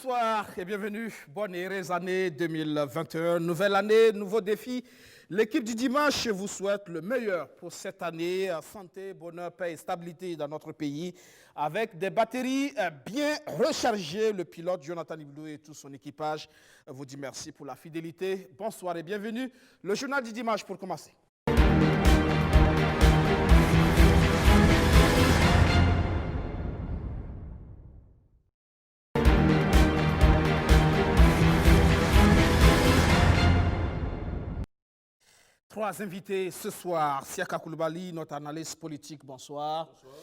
bonsoir et bienvenue. Bonne et heureuse année 2021. Nouvelle année, nouveaux défis. L'équipe du dimanche vous souhaite le meilleur pour cette année. Santé, bonheur, paix et stabilité dans notre pays. Avec des batteries bien rechargées, le pilote Jonathan Ibdou et tout son équipage vous dit merci pour la fidélité. Bonsoir et bienvenue. Le journal du dimanche pour commencer. Trois invités ce soir. Siaka Koulibaly, notre analyste politique, bonsoir. Bonsoir.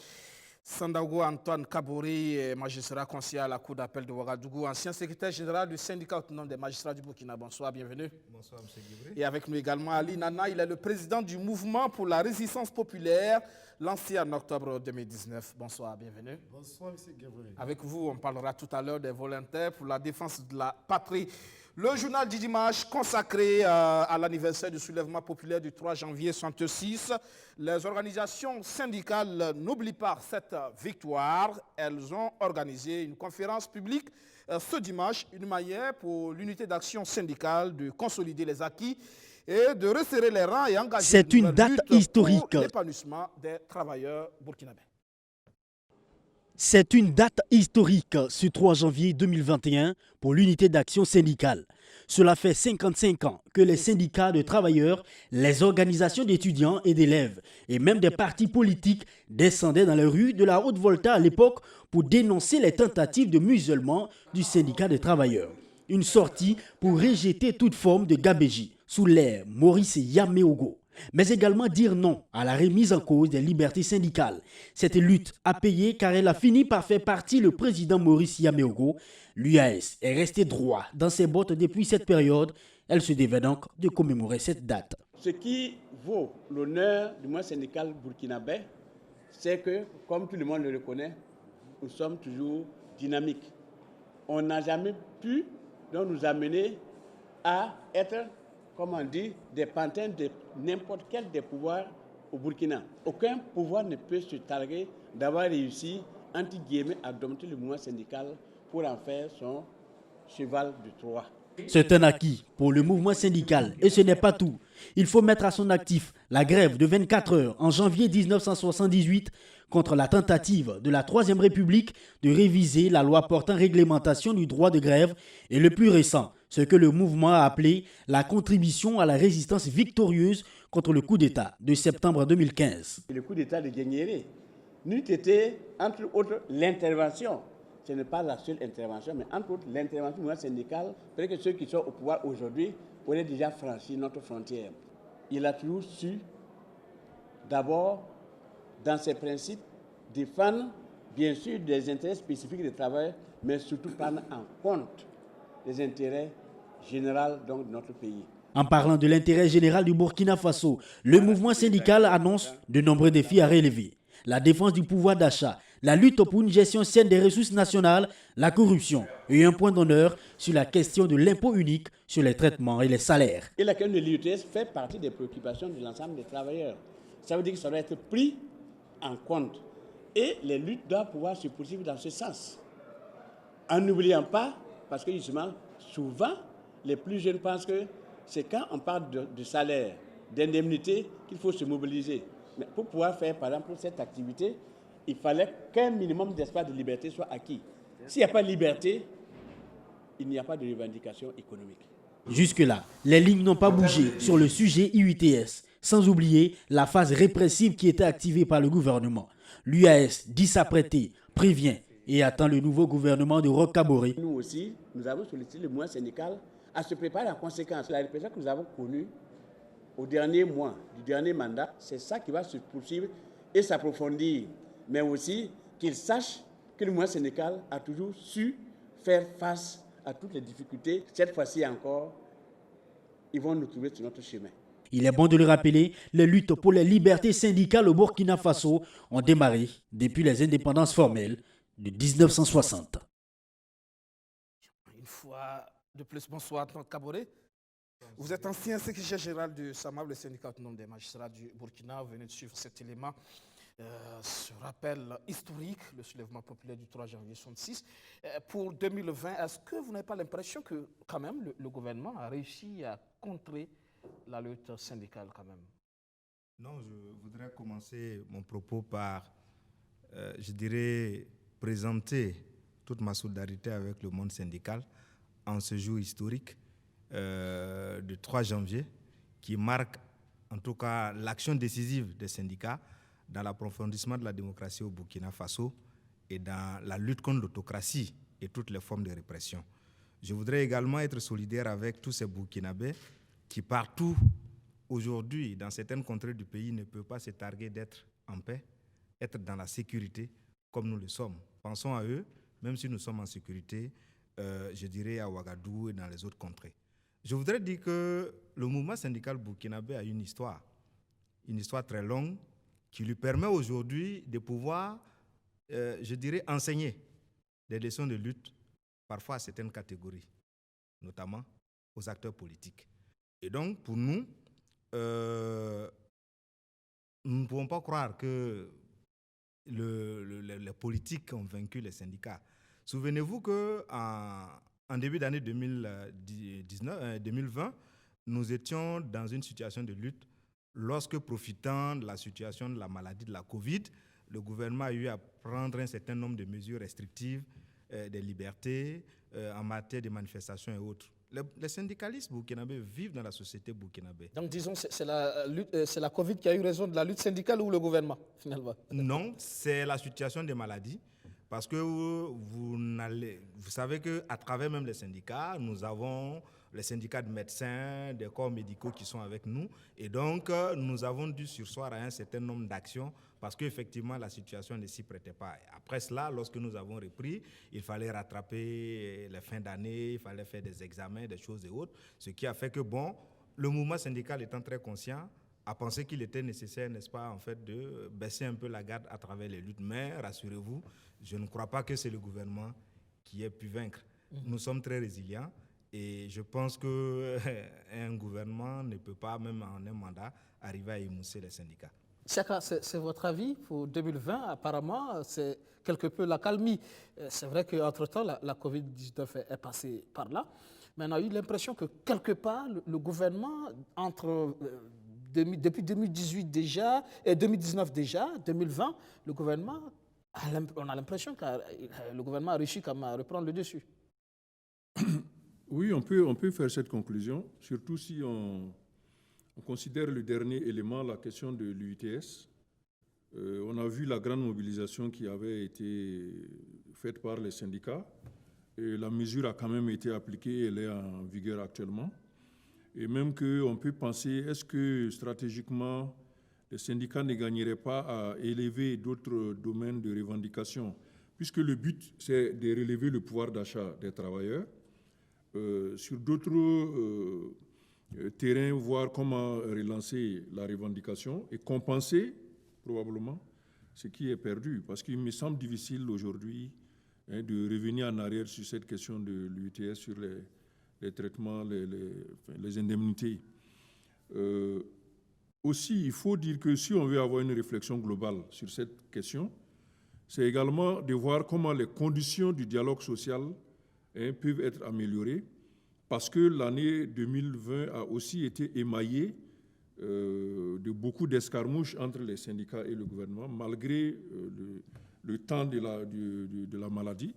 Sandaogo Antoine Kabori, magistrat conseiller à la Cour d'appel de Ouagadougou, ancien secrétaire général du syndicat autonome des magistrats du Burkina. Bonsoir, bienvenue. Bonsoir, M. Guébry. Et avec nous également Ali Nana, il est le président du mouvement pour la résistance populaire, lancé en octobre 2019. Bonsoir, bienvenue. Bonsoir, M. Guébry. Avec vous, on parlera tout à l'heure des volontaires pour la défense de la patrie. Le journal du dimanche consacré à l'anniversaire du soulèvement populaire du 3 janvier 1966. Les organisations syndicales n'oublient pas cette victoire. Elles ont organisé une conférence publique ce dimanche, une manière pour l'unité d'action syndicale de consolider les acquis et de resserrer les rangs et engager C'est une date historique. pour l'épanouissement des travailleurs burkinabés. C'est une date historique, ce 3 janvier 2021, pour l'unité d'action syndicale. Cela fait 55 ans que les syndicats de travailleurs, les organisations d'étudiants et d'élèves, et même des partis politiques descendaient dans les rues de la Haute-Volta à l'époque pour dénoncer les tentatives de musulmans du syndicat des travailleurs. Une sortie pour rejeter toute forme de gabégie sous l'ère Maurice Yaméogo. Mais également dire non à la remise en cause des libertés syndicales. Cette lutte a payé car elle a fini par faire partie le président Maurice Yaméogo. L'UAS est resté droit dans ses bottes depuis cette période. Elle se devait donc de commémorer cette date. Ce qui vaut l'honneur du mouvement syndical burkinabé, c'est que, comme tout le monde le reconnaît, nous sommes toujours dynamiques. On n'a jamais pu donc, nous amener à être, comme on dit, des pantins de n'importe quel des pouvoirs au Burkina. Aucun pouvoir ne peut se targuer d'avoir réussi, entre guillemets, à dompter le mouvement syndical pour en faire son cheval de Troie. C'est un acquis pour le mouvement syndical et ce n'est pas tout. Il faut mettre à son actif la grève de 24 heures en janvier 1978 contre la tentative de la Troisième République de réviser la loi portant réglementation du droit de grève et le plus récent, ce que le mouvement a appelé la contribution à la résistance victorieuse contre le coup d'État de septembre 2015. Le coup d'État de Guéniéré n'eût été, entre autres, l'intervention. Ce n'est pas la seule intervention, mais entre autres, l'intervention du mouvement syndical, peut-être que ceux qui sont au pouvoir aujourd'hui auraient déjà franchi notre frontière. Il a toujours su, d'abord, dans ses principes, défendre, bien sûr, des intérêts spécifiques des travailleurs, mais surtout prendre en compte les intérêts généraux donc, de notre pays. En parlant de l'intérêt général du Burkina Faso, le mouvement syndical annonce de nombreux défis à relever. La défense du pouvoir d'achat, la lutte pour une gestion saine des ressources nationales, la corruption et un point d'honneur sur la question de l'impôt unique sur les traitements et les salaires. Et la question de l'UTS fait partie des préoccupations de l'ensemble des travailleurs. Ça veut dire que ça doit être pris en compte. Et les luttes doivent pouvoir se poursuivre dans ce sens. En n'oubliant pas, parce que justement, souvent, les plus jeunes pensent que c'est quand on parle de salaire, d'indemnité, qu'il faut se mobiliser. Mais pour pouvoir faire, par exemple, cette activité, il fallait qu'un minimum d'espace de liberté soit acquis. S'il n'y a pas de liberté, il n'y a pas de revendication économique. Jusque-là, les lignes n'ont pas bougé sur le sujet IUTS, sans oublier la phase répressive qui était activée par le gouvernement. L'UAS dit s'apprêter, prévient et attend le nouveau gouvernement de Roch Kaboré. Nous aussi, nous avons sollicité le mouvement syndical à se préparer en conséquence. La répression que nous avons connue au dernier mois du dernier mandat, c'est ça qui va se poursuivre et s'approfondir. Mais aussi qu'ils sachent que le mouvement syndical a toujours su faire face à toutes les difficultés. Cette fois-ci encore, ils vont nous trouver sur notre chemin. Il est bon de le rappeler, les luttes pour les libertés syndicales au Burkina Faso ont démarré depuis les indépendances formelles de 1960. Une fois de plus, bonsoir, Tonton Kaboré. Vous êtes ancien secrétaire général du SAMAB, le syndicat autonome des magistrats du Burkina. Vous venez de suivre cet élément. Ce rappel historique, le soulèvement populaire du 3 janvier 1966. Pour 2020, est-ce que vous n'avez pas l'impression que quand même le gouvernement a réussi à contrer la lutte syndicale quand même? Non, je voudrais commencer mon propos par, je dirais, présenter toute ma solidarité avec le monde syndical en ce jour historique du 3 janvier qui marque en tout cas l'action décisive des syndicats dans l'approfondissement de la démocratie au Burkina Faso et dans la lutte contre l'autocratie et toutes les formes de répression. Je voudrais également être solidaire avec tous ces Burkinabés qui partout aujourd'hui, dans certaines contrées du pays, ne peuvent pas se targuer d'être en paix, être dans la sécurité comme nous le sommes. Pensons à eux, même si nous sommes en sécurité, je dirais à Ouagadougou et dans les autres contrées. Je voudrais dire que le mouvement syndical burkinabé a une histoire très longue, qui lui permet aujourd'hui de pouvoir, je dirais, enseigner des leçons de lutte, parfois à certaines catégories, notamment aux acteurs politiques. Et donc, pour nous, nous ne pouvons pas croire que les politiques ont vaincu les syndicats. Souvenez-vous qu'en début d'année 2020, nous étions dans une situation de lutte lorsque, profitant de la situation de la maladie de la Covid, le gouvernement a eu à prendre un certain nombre de mesures restrictives des libertés en matière de manifestations et autres. Les syndicalistes burkinabés vivent dans la société burkinabé. Donc disons, c'est la Covid qui a eu raison de la lutte syndicale ou le gouvernement, finalement? Non, c'est la situation des maladies. Parce que vous savez qu'à travers même les syndicats, nous avons les syndicats de médecins, des corps médicaux qui sont avec nous. Et donc, nous avons dû surseoir à un certain nombre d'actions parce qu'effectivement, la situation ne s'y prêtait pas. Après cela, lorsque nous avons repris, il fallait rattraper les fins d'année, il fallait faire des examens, des choses et autres. Ce qui a fait que, bon, le mouvement syndical étant très conscient, a pensé qu'il était nécessaire, n'est-ce pas, en fait, de baisser un peu la garde à travers les luttes. Mais rassurez-vous, je ne crois pas que c'est le gouvernement qui ait pu vaincre. Nous sommes très résilients et je pense qu'un gouvernement ne peut pas, même en un mandat, arriver à émousser les syndicats. Chaka, c'est votre avis pour 2020? Apparemment, c'est quelque peu l'accalmie. C'est vrai qu'entre-temps, la Covid-19 est passée par là. Mais on a eu l'impression que quelque part, le gouvernement, depuis 2018 déjà, et 2019 déjà, 2020, le gouvernement, on a l'impression que le gouvernement a réussi à reprendre le dessus. Oui, on peut faire cette conclusion, surtout si on considère le dernier élément, la question de l'UITS. On a vu la grande mobilisation qui avait été faite par les syndicats. Et la mesure a quand même été appliquée, elle est en vigueur actuellement. Et même qu'on peut penser, est-ce que stratégiquement, les syndicats ne gagneraient pas à élever d'autres domaines de revendication, puisque le but, c'est de relever le pouvoir d'achat des travailleurs. Sur d'autres terrains, voir comment relancer la revendication et compenser, probablement, ce qui est perdu. Parce qu'il me semble difficile aujourd'hui de revenir en arrière sur cette question de l'UTS, sur les traitements, les indemnités. Aussi, il faut dire que si on veut avoir une réflexion globale sur cette question, c'est également de voir comment les conditions du dialogue social peuvent être améliorées, parce que l'année 2020 a aussi été émaillée de beaucoup d'escarmouches entre les syndicats et le gouvernement, malgré le temps de la maladie.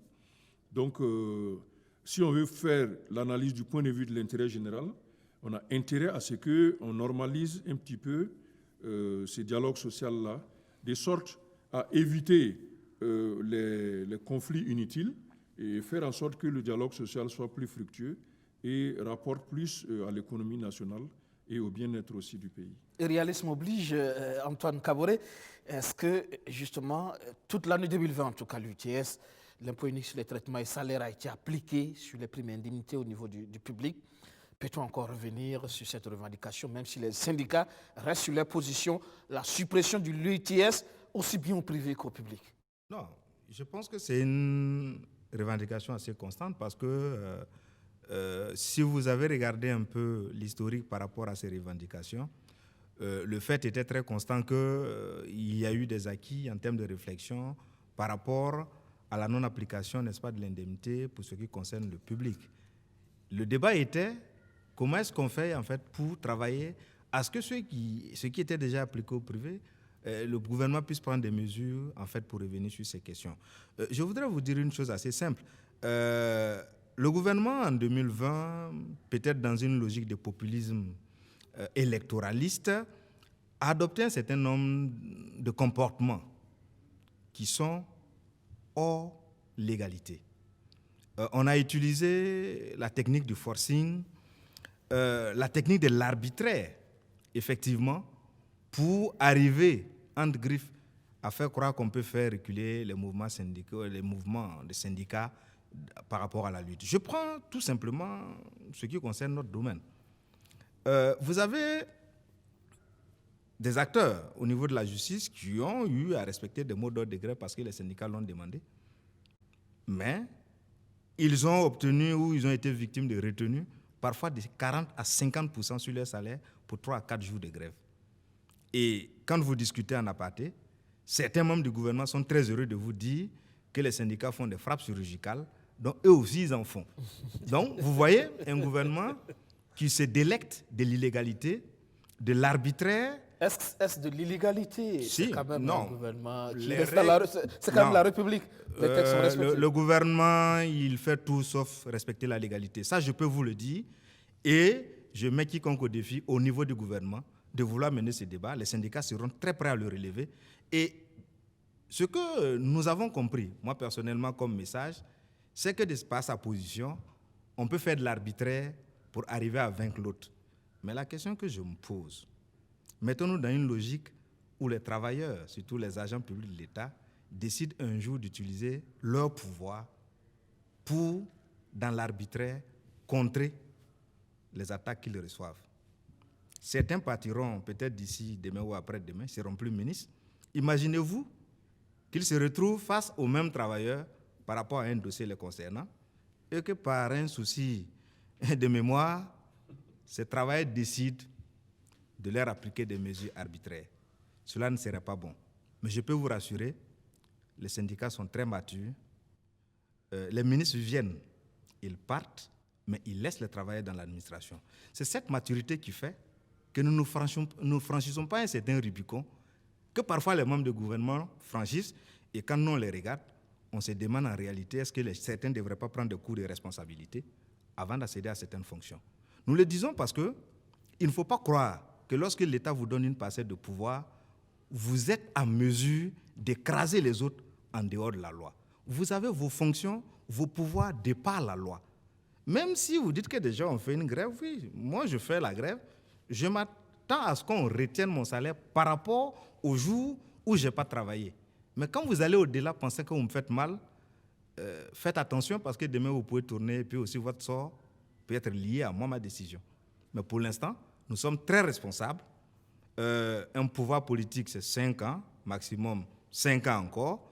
Donc, si on veut faire l'analyse du point de vue de l'intérêt général, on a intérêt à ce qu'on normalise un petit peu ce dialogue social-là, de sorte à éviter les conflits inutiles et faire en sorte que le dialogue social soit plus fructueux et rapporte plus à l'économie nationale et au bien-être aussi du pays. Et réalisme oblige, Antoine Kaboré, est-ce que justement, toute l'année 2020, en tout cas l'UTS, l'impôt unique sur les traitements et salaires a été appliqué sur les primes et indemnités au niveau du public? Peut-on encore revenir sur cette revendication, même si les syndicats restent sur leur position, la suppression de l'UTS, aussi bien au privé qu'au public? Non, je pense que c'est une revendication assez constante parce que si vous avez regardé un peu l'historique par rapport à ces revendications, le fait était très constant qu'il y y a eu des acquis en termes de réflexion par rapport à la non-application, n'est-ce pas, de l'indemnité pour ce qui concerne le public. Le débat était comment est-ce qu'on fait en fait pour travailler à ce que ce qui était déjà appliqué au privé, le gouvernement puisse prendre des mesures en fait pour revenir sur ces questions. Je voudrais vous dire une chose assez simple. Le gouvernement en 2020, peut-être dans une logique de populisme électoraliste, a adopté un certain nombre de comportements qui sont hors légalité. On a utilisé la technique du forcing, la technique de l'arbitraire, effectivement, pour arriver, entre griffes, à faire croire qu'on peut faire reculer les mouvements syndicaux, les mouvements de syndicats par rapport à la lutte. Je prends tout simplement ce qui concerne notre domaine. Vous avez des acteurs au niveau de la justice qui ont eu à respecter des mots d'ordre de grève parce que les syndicats l'ont demandé. Mais ils ont obtenu ou ils ont été victimes de retenues, parfois de 40 à 50% sur leur salaire pour 3 à 4 jours de grève. Et quand vous discutez en aparté, certains membres du gouvernement sont très heureux de vous dire que les syndicats font des frappes chirurgicales, donc eux aussi ils en font. Donc vous voyez un gouvernement qui se délecte de l'illégalité, de l'arbitraire. Est-ce de l'illégalité? Si, c'est quand même non. un gouvernement qui Les reste c'est quand même la République. Les textes sont respectés. Le gouvernement, il fait tout sauf respecter la légalité. Ça, je peux vous le dire. Et je mets quiconque au défi, au niveau du gouvernement, de vouloir mener ce débat. Les syndicats seront très prêts à le relever. Et ce que nous avons compris, moi personnellement comme message, c'est que par sa position, on peut faire de l'arbitraire pour arriver à vaincre l'autre. Mais la question que je me pose, mettons-nous dans une logique où les travailleurs, surtout les agents publics de l'État, décident un jour d'utiliser leur pouvoir pour, dans l'arbitraire, contrer les attaques qu'ils reçoivent. Certains partiront peut-être d'ici demain ou après-demain, ne seront plus ministres. Imaginez-vous qu'ils se retrouvent face aux mêmes travailleurs par rapport à un dossier les concernant et que par un souci de mémoire, ces travailleurs décident de leur appliquer des mesures arbitraires. Cela ne serait pas bon. Mais je peux vous rassurer, les syndicats sont très matures. Les ministres viennent, ils partent, mais ils laissent les travailleurs dans l'administration. C'est cette maturité qui fait que nous ne franchissons pas un certain Rubicon que parfois les membres du gouvernement franchissent, et quand nous on les regarde, on se demande en réalité est-ce que certains ne devraient pas prendre des cours de responsabilité avant d'accéder à certaines fonctions. Nous le disons parce qu'il ne faut pas croire que lorsque l'État vous donne une parcelle de pouvoir, vous êtes en mesure d'écraser les autres en dehors de la loi. Vous avez vos fonctions, vos pouvoirs de par la loi. Même si vous dites que des gens ont fait une grève, oui, moi je fais la grève, je m'attends à ce qu'on retienne mon salaire par rapport au jour où je n'ai pas travaillé. Mais quand vous allez au-delà, pensez que vous me faites mal, faites attention parce que demain vous pouvez tourner et puis aussi votre sort peut être lié à moi, ma décision. Mais pour l'instant, nous sommes très responsables. Un pouvoir politique, c'est 5 ans, maximum 5 ans encore.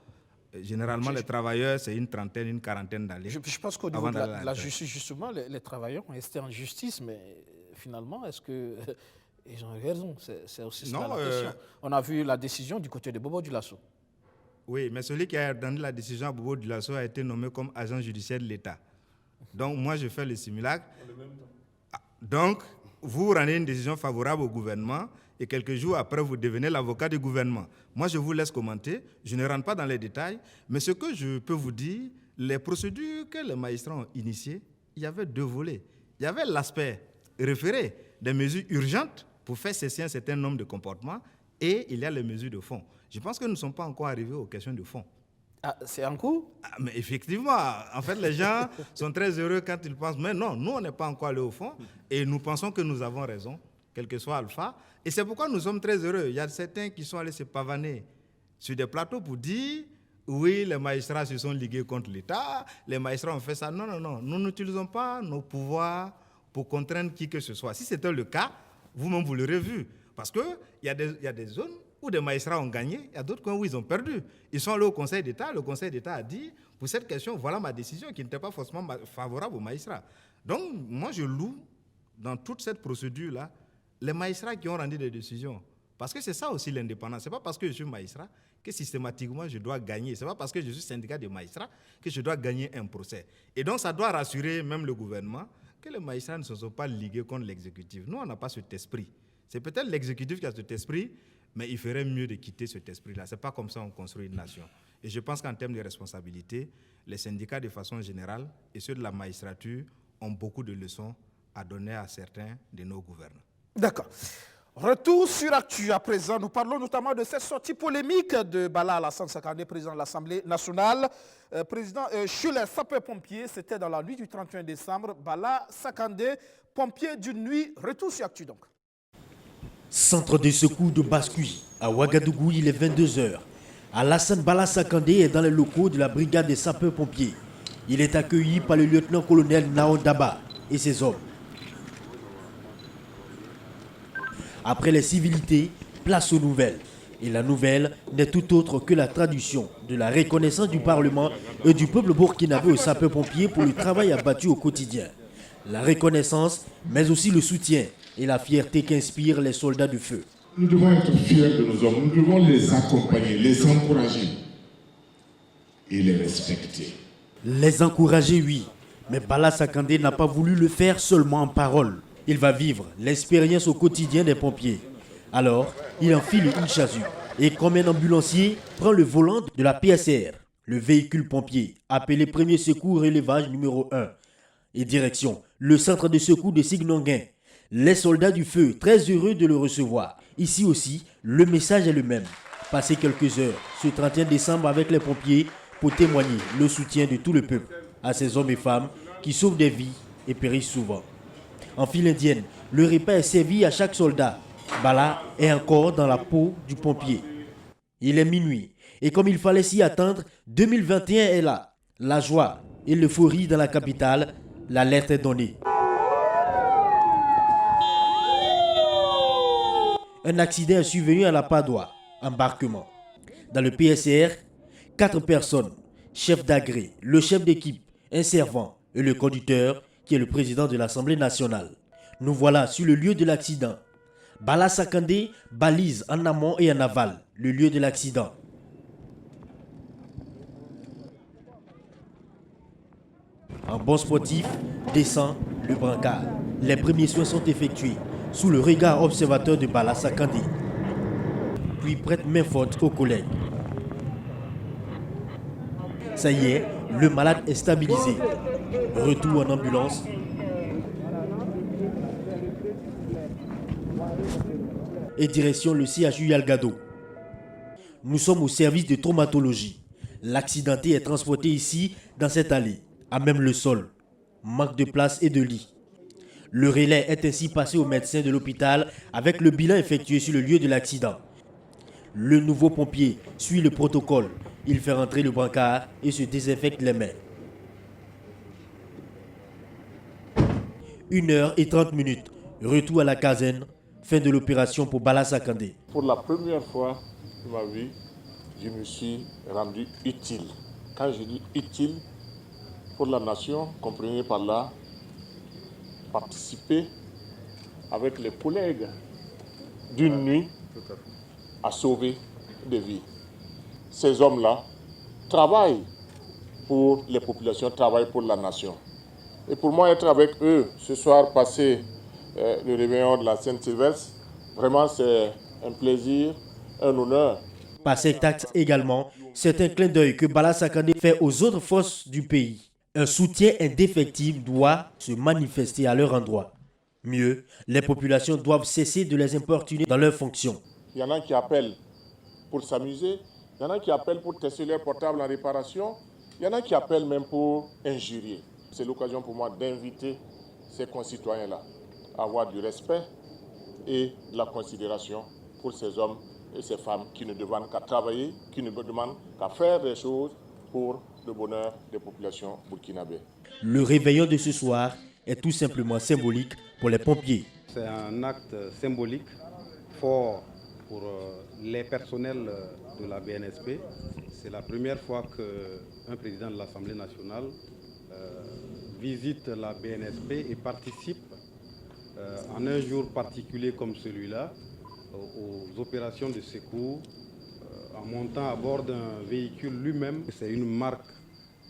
Généralement, les travailleurs, c'est une trentaine, une quarantaine d'années. Je pense qu'au niveau de la justice, justement, les travailleurs ont été en justice, mais finalement, est-ce qu'ils ont eu raison? C'est aussi ça la question. On a vu la décision du côté de Bobo Dioulasso. Oui, mais celui qui a donné la décision à Bobo Dioulasso a été nommé comme agent judiciaire de l'État. Donc, moi, je fais le simulacre. Donc, vous rendez une décision favorable au gouvernement et quelques jours après, vous devenez l'avocat du gouvernement. Moi, je vous laisse commenter. Je ne rentre pas dans les détails. Mais ce que je peux vous dire, les procédures que les magistrats ont initiées, il y avait 2 volets. Il y avait l'aspect référé des mesures urgentes pour faire cesser un certain nombre de comportements et il y a les mesures de fond. Je pense que nous ne sommes pas encore arrivés aux questions de fond. Ah, c'est en cours? Mais effectivement, en fait, les gens sont très heureux quand ils pensent, mais non, nous, on n'est pas encore allés au fond et nous pensons que nous avons raison, quel que soit Alpha. Et c'est pourquoi nous sommes très heureux. Il y a certains qui sont allés se pavaner sur des plateaux pour dire, oui, les magistrats se sont ligués contre l'État, les magistrats ont fait ça. Non, non, non, nous n'utilisons pas nos pouvoirs pour contraindre qui que ce soit. Si c'était le cas, vous-même, vous l'aurez vu. Parce qu'il y a des zones où des magistrats ont gagné, il y a d'autres coins où ils ont perdu. Ils sont allés au Conseil d'État, le Conseil d'État a dit, pour cette question, voilà ma décision, qui n'était pas forcément favorable aux magistrats. Donc, moi, je loue, dans toute cette procédure-là, les magistrats qui ont rendu des décisions. Parce que c'est ça aussi l'indépendance. Ce n'est pas parce que je suis magistrat que systématiquement je dois gagner. Ce n'est pas parce que je suis syndicat de magistrats que je dois gagner un procès. Et donc ça doit rassurer même le gouvernement que les magistrats ne se sont pas ligués contre l'exécutif. Nous, on n'a pas cet esprit. C'est peut-être l'exécutif qui a cet esprit, mais il ferait mieux de quitter cet esprit-là. Ce n'est pas comme ça qu'on construit une nation. Et je pense qu'en termes de responsabilité, les syndicats de façon générale et ceux de la magistrature ont beaucoup de leçons à donner à certains de nos gouvernants. D'accord. Retour sur Actu à présent. Nous parlons notamment de cette sortie polémique de Bala Alassane Sakandé, président de l'Assemblée nationale. Président chez les sapeurs-pompiers, c'était dans la nuit du 31 décembre. Bala Sakandé, pompier d'une nuit. Retour sur Actu donc. Centre de secours de Bascuy, à Ouagadougou, il est 22h. Alassane Bala Sakandé est dans les locaux de la brigade des sapeurs-pompiers. Il est accueilli par le lieutenant-colonel Nao Daba et ses hommes. Après les civilités, place aux nouvelles. Et la nouvelle n'est tout autre que la traduction de la reconnaissance du Parlement et du peuple burkinabé aux sapeurs-pompiers pour le travail abattu au quotidien. La reconnaissance, mais aussi le soutien et la fierté qu'inspirent les soldats du feu. Nous devons être fiers de nos hommes, nous devons les accompagner, les encourager et les respecter. Les encourager, oui, mais Bala Sakandé n'a pas voulu le faire seulement en parole. Il va vivre l'expérience au quotidien des pompiers. Alors, il enfile une chasuble et comme un ambulancier, prend le volant de la PSR, le véhicule pompier, appelé Premier Secours Élevage numéro 1, et direction le centre de secours de Signonguin. Les soldats du feu, très heureux de le recevoir. Ici aussi, le message est le même. Passer quelques heures ce 31 décembre avec les pompiers pour témoigner le soutien de tout le peuple à ces hommes et femmes qui sauvent des vies et périssent souvent. En file indienne, le repas est servi à chaque soldat. Bala est encore dans la peau du pompier. Il est minuit et comme il fallait s'y attendre, 2021 est là. La joie et l'euphorie dans la capitale, l'alerte est donnée. Un accident est survenu à la Padoie, embarquement. Dans le PSR, 4 personnes, chef d'agré, le chef d'équipe, un servant et le conducteur qui est le président de l'Assemblée nationale. Nous voilà sur le lieu de l'accident. Bala Sakandé balise en amont et en aval le lieu de l'accident. En bon sportif, descend le brancard. Les premiers soins sont effectués sous le regard observateur de Bala Sakandé. Puis prête main forte aux collègues. Ça y est, le malade est stabilisé. Retour en ambulance. Et direction le CHU Yalgado. Nous sommes au service de traumatologie. L'accidenté est transporté ici, dans cette allée, à même le sol. Manque de place et de lit. Le relais est ainsi passé au médecin de l'hôpital avec le bilan effectué sur le lieu de l'accident. Le nouveau pompier suit le protocole. Il fait rentrer le brancard et se désinfecte les mains. 1h30. Retour à la caserne. Fin de l'opération pour Bala Sakandé. Pour la première fois de ma vie, je me suis rendu utile. Quand je dis utile pour la nation, comprenez par là, participer avec les collègues d'une nuit à sauver des vies. Ces hommes-là travaillent pour les populations, travaillent pour la nation. Et pour moi, être avec eux ce soir, passer le réveillon de la Saint-Sylvestre, vraiment c'est un plaisir, un honneur. Par cet acte également, c'est un clin d'œil que Bala Sakandé fait aux autres forces du pays. Un soutien indéfectible doit se manifester à leur endroit. Mieux, les populations doivent cesser de les importuner dans leurs fonctions. Il y en a qui appellent pour s'amuser, il y en a qui appellent pour tester leur portable en réparation, il y en a qui appellent même pour injurier. C'est l'occasion pour moi d'inviter ces concitoyens-là à avoir du respect et de la considération pour ces hommes et ces femmes qui ne demandent qu'à travailler, qui ne demandent qu'à faire des choses pour le bonheur des populations burkinabées. Le réveillon de ce soir est tout simplement symbolique pour les pompiers. C'est un acte symbolique fort pour les personnels de la BNSP. C'est la première fois qu'un président de l'Assemblée nationale visite la BNSP et participe en un jour particulier comme celui-là aux opérations de secours en montant à bord d'un véhicule lui-même. C'est une marque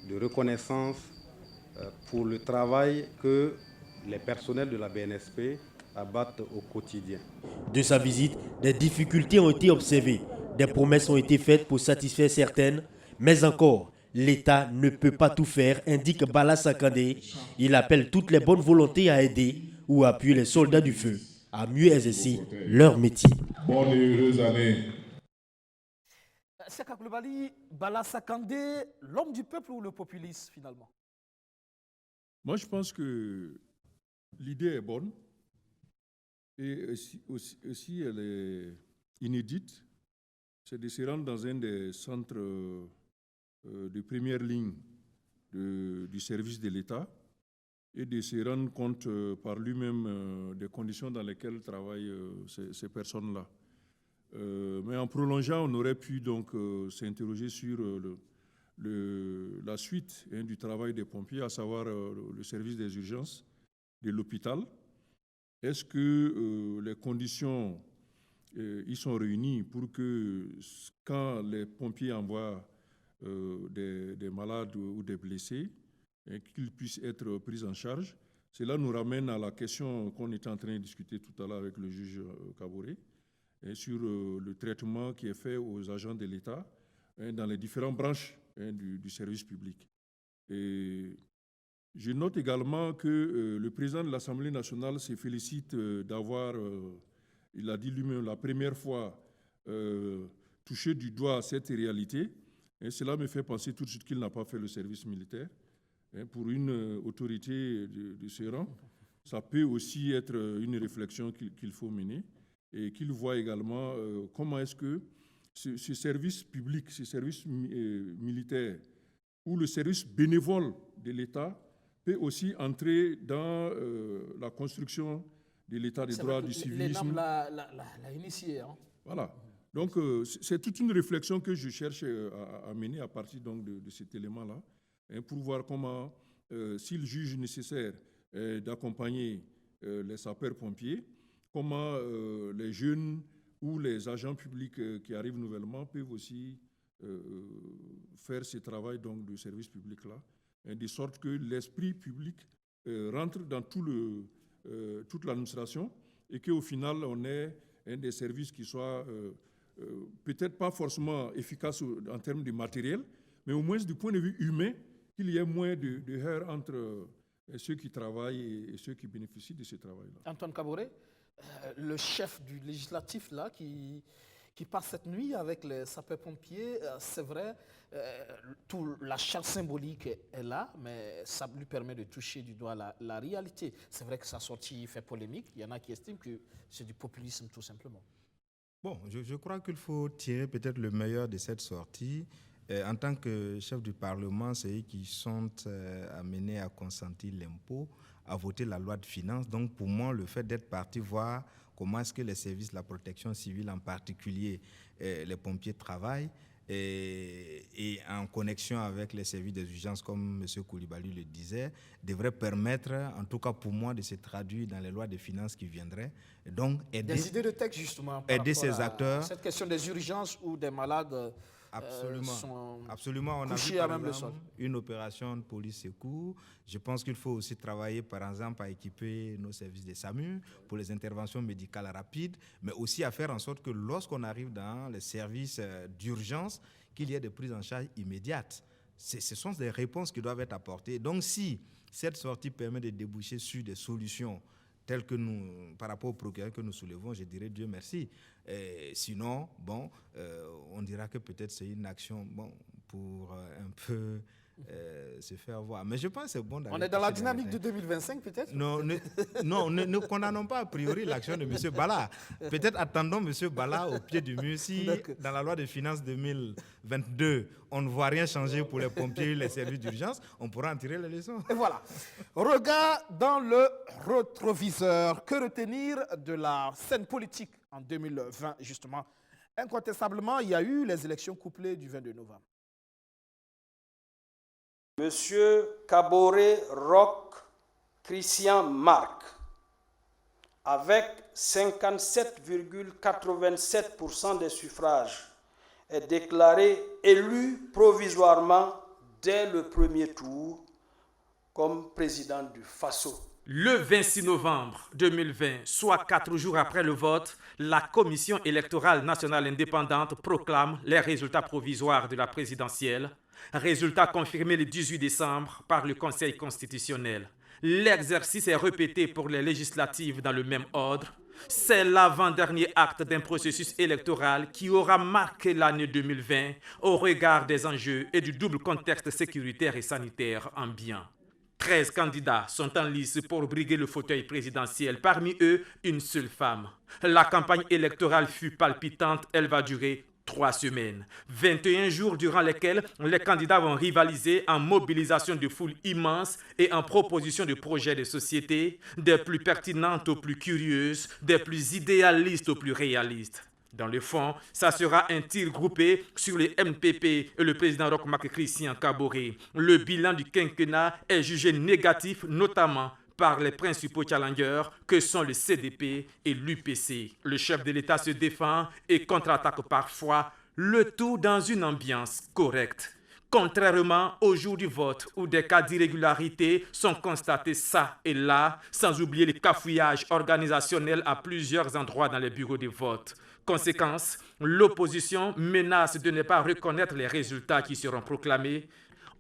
de reconnaissance pour le travail que les personnels de la BNSP abattent au quotidien. De sa visite, des difficultés ont été observées. Des promesses ont été faites pour satisfaire certaines, mais encore, l'État ne peut pas tout faire, indique Bala Sakandé. Il appelle toutes les bonnes volontés à aider ou appuyer les soldats du feu à mieux exercer leur métier. Bonne et heureuse année. Seka Coulibaly, Bala Sakandé, l'homme du peuple ou le populiste finalement? Moi, je pense que l'idée est bonne et aussi elle est inédite. C'est de se rendre dans un des centres de première ligne du service de l'État et de se rendre compte par lui-même des conditions dans lesquelles travaillent ces personnes-là. Mais en prolongeant, on aurait pu donc s'interroger sur la suite du travail des pompiers, à savoir le service des urgences de l'hôpital. Est-ce que les conditions y sont réunies pour que quand les pompiers envoient des malades ou des blessés, qu'ils puissent être pris en charge? Cela nous ramène à la question qu'on était en train de discuter tout à l'heure avec le juge Kaboré, sur le traitement qui est fait aux agents de l'État dans les différentes branches du service public. Et je note également que le président de l'Assemblée nationale se félicite d'avoir, il a dit lui-même la première fois, touché du doigt cette réalité. Et cela me fait penser tout de suite qu'il n'a pas fait le service militaire. Pour une autorité de ce rang, ça peut aussi être une réflexion qu'il faut mener et qu'il voit également comment est-ce que ce service public, ce service militaire ou le service bénévole de l'État peut aussi entrer dans la construction de l'État des droits, du civisme. L'ENAM l'a initié. Hein. Voilà. Donc, c'est toute une réflexion que je cherche à mener à partir donc, de cet élément-là, pour voir comment, s'il juge nécessaire d'accompagner les sapeurs-pompiers, comment les jeunes ou les agents publics qui arrivent nouvellement peuvent aussi faire ce travail donc, de service public-là, de sorte que l'esprit public rentre dans toute l'administration et qu'au final, on ait des services qui soient peut-être pas forcément efficaces en termes de matériel, mais au moins du point de vue humain, qu'il y ait moins de heurts entre ceux qui travaillent et ceux qui bénéficient de ce travail-là. Antoine Kaboré, le chef du législatif là, qui passe cette nuit avec les sapeurs-pompiers, c'est vrai, la charge symbolique est là, mais ça lui permet de toucher du doigt la réalité. C'est vrai que sa sortie fait polémique. Il y en a qui estiment que c'est du populisme tout simplement. Bon, je crois qu'il faut tirer peut-être le meilleur de cette sortie. En tant que chef du Parlement, c'est eux qui sont amenés à consentir l'impôt, à voter la loi de finances. Donc pour moi, le fait d'être parti voir comment est-ce que les services de la protection civile, en particulier les pompiers, travaillent, et en connexion avec les services des urgences, comme M. Coulibaly le disait, devrait permettre, en tout cas pour moi, de se traduire dans les lois de finances qui viendraient. Et donc aider, des idées de texte justement par aider ces acteurs. Cette question des urgences ou des malades Absolument. On a vu par exemple une opération de police-secours. Je pense qu'il faut aussi travailler par exemple à équiper nos services de SAMU pour les interventions médicales rapides, mais aussi à faire en sorte que lorsqu'on arrive dans les services d'urgence, qu'il y ait des prises en charge immédiates. Ce sont des réponses qui doivent être apportées. Donc si cette sortie permet de déboucher sur des solutions telles que nous, par rapport au progrès que nous soulevons, je dirais Dieu merci. Sinon, bon, on dira que peut-être c'est une action pour un peu se faire voir. Mais je pense que c'est bon d'aller. On est dans la dynamique de 2025 peut-être? Non, ne condamnons pas a priori l'action de M. Bala. Peut-être attendons M. Bala au pied du mur. Si dans la loi de finances 2022, on ne voit rien changer pour les pompiers et les services d'urgence, on pourra en tirer les leçons. Et voilà. Regard dans le rétroviseur. Que retenir de la scène politique en 2020, justement? Incontestablement, il y a eu les élections couplées du 22 novembre. Monsieur Kaboré Roch Christian Marc avec 57,87% des suffrages, est déclaré élu provisoirement dès le premier tour comme président du FASO. Le 26 novembre 2020, soit 4 jours après le vote, la Commission électorale nationale indépendante proclame les résultats provisoires de la présidentielle, résultats confirmés le 18 décembre par le Conseil constitutionnel. L'exercice est répété pour les législatives dans le même ordre. C'est l'avant-dernier acte d'un processus électoral qui aura marqué l'année 2020 au regard des enjeux et du double contexte sécuritaire et sanitaire ambiant. 13 candidats sont en lice pour briguer le fauteuil présidentiel, parmi eux une seule femme. La campagne électorale fut palpitante, elle va durer 3 semaines. 21 jours durant lesquels les candidats vont rivaliser en mobilisation de foules immenses et en proposition de projets de société, des plus pertinentes aux plus curieuses, des plus idéalistes aux plus réalistes. Dans le fond, ça sera un tir groupé sur les MPP et le président Roch Marc Christian Kaboré. Le bilan du quinquennat est jugé négatif, notamment par les principaux challengers que sont le CDP et l'UPC. Le chef de l'État se défend et contre-attaque parfois, le tout dans une ambiance correcte. Contrairement au jour du vote où des cas d'irrégularité sont constatés ça et là, sans oublier les cafouillages organisationnels à plusieurs endroits dans les bureaux de vote. Conséquence, l'opposition menace de ne pas reconnaître les résultats qui seront proclamés.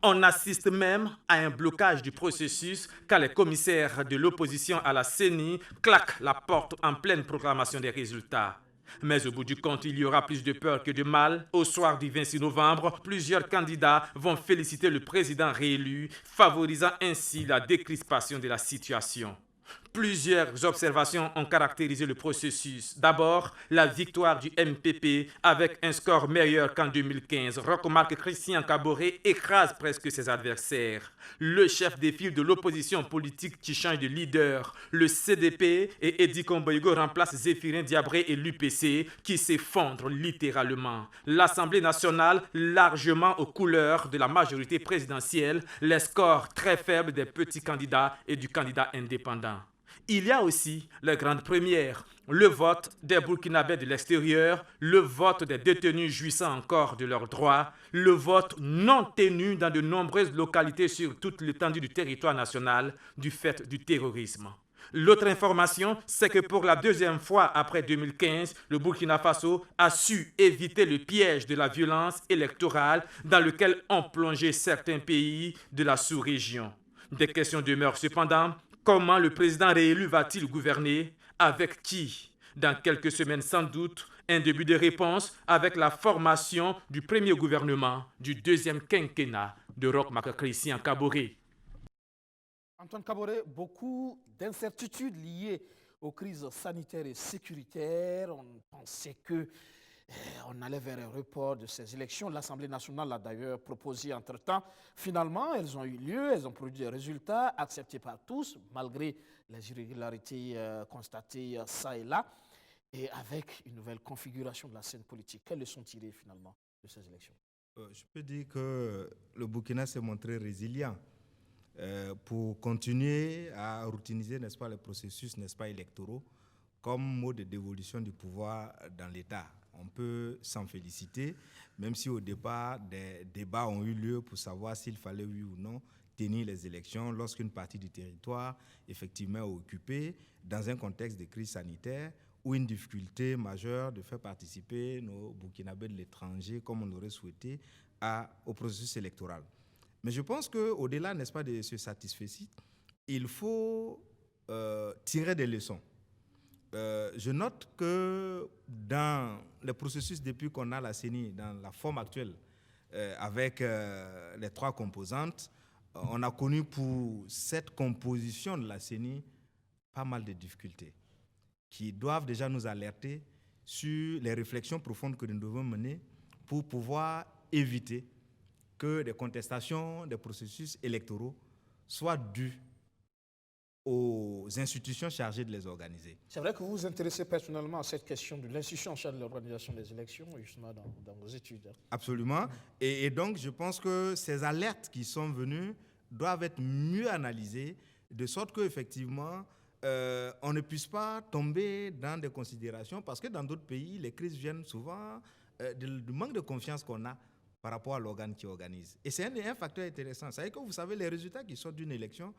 On assiste même à un blocage du processus car les commissaires de l'opposition à la CENI claquent la porte en pleine proclamation des résultats. Mais au bout du compte, il y aura plus de peur que de mal. Au soir du 26 novembre, plusieurs candidats vont féliciter le président réélu, favorisant ainsi la décrispation de la situation. Plusieurs observations ont caractérisé le processus. D'abord, la victoire du MPP avec un score meilleur qu'en 2015. Roch Marc Christian Kaboré écrase presque ses adversaires. Le chef des files de l'opposition politique qui change de leader. Le CDP et Eddy Komboigo remplacent Zéphirin Diabré et l'UPC qui s'effondrent littéralement. L'Assemblée nationale, largement aux couleurs de la majorité présidentielle, les scores très faibles des petits candidats et du candidat indépendant. Il y a aussi les grandes premières, le vote des Burkinabés de l'extérieur, le vote des détenus jouissant encore de leurs droits, le vote non tenu dans de nombreuses localités sur toute l'étendue du territoire national du fait du terrorisme. L'autre information, c'est que pour la deuxième fois après 2015, le Burkina Faso a su éviter le piège de la violence électorale dans lequel ont plongé certains pays de la sous-région. Des questions demeurent cependant. Comment le président réélu va-t-il gouverner? Avec qui? Dans quelques semaines sans doute, un début de réponse avec la formation du premier gouvernement du deuxième quinquennat de Roch Marc Christian Kaboré. Antoine Kaboré, beaucoup d'incertitudes liées aux crises sanitaires et sécuritaires. On pensait qu'on allait vers un report de ces élections. L'Assemblée nationale l'a d'ailleurs proposé entre-temps. Finalement, elles ont eu lieu, elles ont produit des résultats acceptés par tous, malgré les irrégularités constatées ça et là, et avec une nouvelle configuration de la scène politique. Quelles leçons tirées finalement de ces élections? Je peux dire que le Burkina s'est montré résilient pour continuer à routiniser, n'est-ce pas, les processus, n'est-ce pas, électoraux comme mode de dévolution du pouvoir dans l'État. On peut s'en féliciter, même si au départ, des débats ont eu lieu pour savoir s'il fallait, oui ou non, tenir les élections lorsqu'une partie du territoire, effectivement, est occupée dans un contexte de crise sanitaire ou une difficulté majeure de faire participer nos Burkinabés de l'étranger, comme on aurait souhaité, au processus électoral. Mais je pense qu'au-delà, n'est-ce pas, de ce satisfait, il faut tirer des leçons. Je note que dans le processus, depuis qu'on a la CENI, dans la forme actuelle, avec les 3 composantes, on a connu pour cette composition de la CENI pas mal de difficultés qui doivent déjà nous alerter sur les réflexions profondes que nous devons mener pour pouvoir éviter que des contestations des processus électoraux soient dues aux institutions chargées de les organiser. C'est vrai que vous vous intéressez personnellement à cette question de l'institution chargée de l'organisation des élections, justement, dans vos études. Absolument. Et donc, je pense que ces alertes qui sont venues doivent être mieux analysées, de sorte qu'effectivement, on ne puisse pas tomber dans des considérations, parce que dans d'autres pays, les crises viennent souvent du manque de confiance qu'on a par rapport à l'organe qui organise. Et c'est un facteur intéressant. C'est-à-dire que vous savez, les résultats qui sortent d'une élection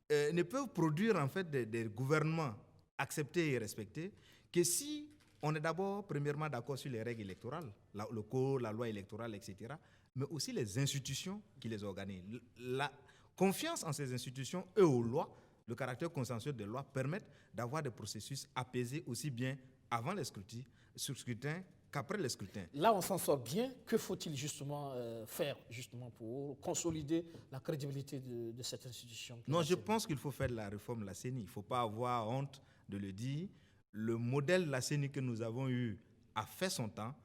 ne peuvent produire en fait des gouvernements acceptés et respectés que si on est d'abord, premièrement, d'accord sur les règles électorales, le code, la loi électorale, etc., mais aussi les institutions qui les organisent. La confiance en ces institutions et aux lois, le caractère consensuel des lois permettent d'avoir des processus apaisés aussi bien avant les scrutins qu'après les scrutins. Là, on s'en sort bien. Que faut-il justement faire justement pour consolider la crédibilité de cette institution? Non, je pense qu'il faut faire de la réforme de la CENI. Il ne faut pas avoir honte de le dire. Le modèle de la CENI que nous avons eu a fait son temps,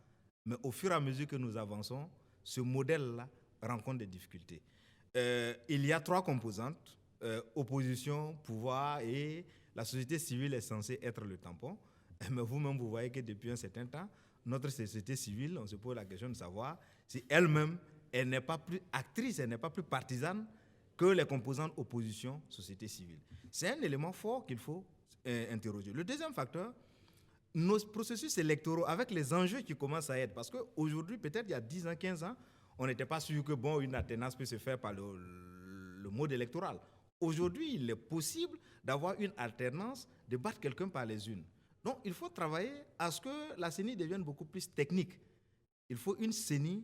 mais au fur et à mesure que nous avançons, ce modèle-là rencontre des difficultés. Il y a 3 composantes, opposition, pouvoir, et la société civile est censée être le tampon. Mais vous-même, vous voyez que depuis un certain temps, notre société civile, on se pose la question de savoir si elle-même, elle n'est pas plus actrice, elle n'est pas plus partisane que les composantes opposition, société civile. C'est un élément fort qu'il faut interroger. Le deuxième facteur, nos processus électoraux, avec les enjeux qui commencent à être, parce qu'aujourd'hui, peut-être il y a 10 ans, 15 ans, on n'était pas sûr que une alternance peut se faire par le mode électoral. Aujourd'hui, il est possible d'avoir une alternance, de battre quelqu'un par les urnes. Donc, il faut travailler à ce que la CENI devienne beaucoup plus technique. Il faut une CENI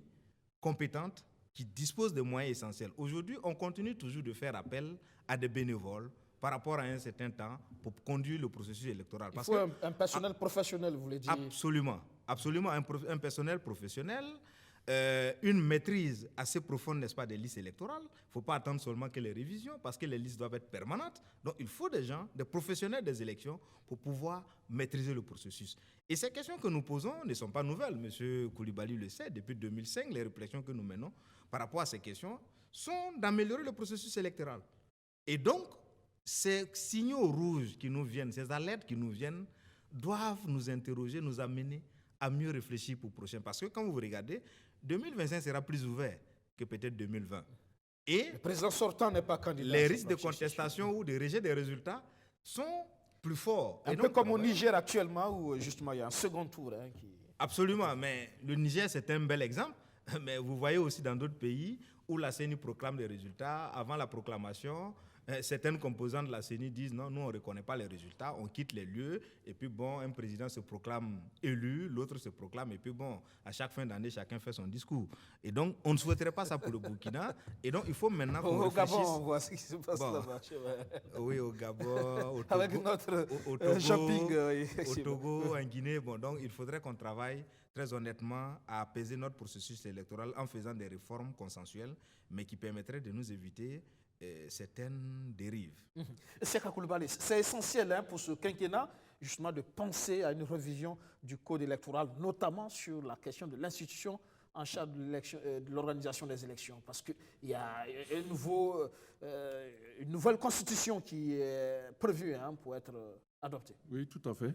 compétente qui dispose de moyens essentiels. Aujourd'hui, on continue toujours de faire appel à des bénévoles par rapport à un certain temps pour conduire le processus électoral. Il faut un personnel professionnel, vous voulez dire? Absolument. Absolument, un personnel professionnel, une maîtrise assez profonde, n'est-ce pas, des listes électorales. Il ne faut pas attendre seulement que les révisions, parce que les listes doivent être permanentes. Donc, il faut des gens, des professionnels des élections, pour pouvoir maîtriser le processus. Et ces questions que nous posons ne sont pas nouvelles. Monsieur Koulibaly le sait, depuis 2005, les réflexions que nous menons par rapport à ces questions sont d'améliorer le processus électoral. Et donc, ces signaux rouges qui nous viennent, ces alertes qui nous viennent, doivent nous interroger, nous amener à mieux réfléchir pour le prochain. Parce que quand vous regardez, 2025 sera plus ouvert que peut-être 2020. Et le président sortant n'est pas candidat. Les risques de contestation ou de rejet des résultats sont plus forts. Un peu comme au Niger actuellement, où justement il y a un second tour. Absolument, mais le Niger, c'est un bel exemple. Mais vous voyez aussi dans d'autres pays où la CENI proclame les résultats, avant la proclamation, certaines composantes de la CENI disent non, nous on ne reconnaît pas les résultats, on quitte les lieux, et puis bon, un président se proclame élu, l'autre se proclame, et puis bon, à chaque fin d'année, chacun fait son discours. Et donc, on ne souhaiterait pas ça pour le Burkina, et donc il faut maintenant qu'on réfléchisse. Au Gabon, on voit ce qui se passe là-bas. Oui, au Gabon, au Togo, avec notre au Togo, shopping. Au Togo, en Guinée, bon, donc il faudrait qu'on travaille très honnêtement à apaiser notre processus électoral en faisant des réformes consensuelles, mais qui permettraient de nous éviter certaines dérives. C'est essentiel pour ce quinquennat, justement, de penser à une révision du code électoral, notamment sur la question de l'institution en charge de l'organisation des élections, parce qu'il y a une nouvelle constitution qui est prévue pour être adoptée. Oui, tout à fait.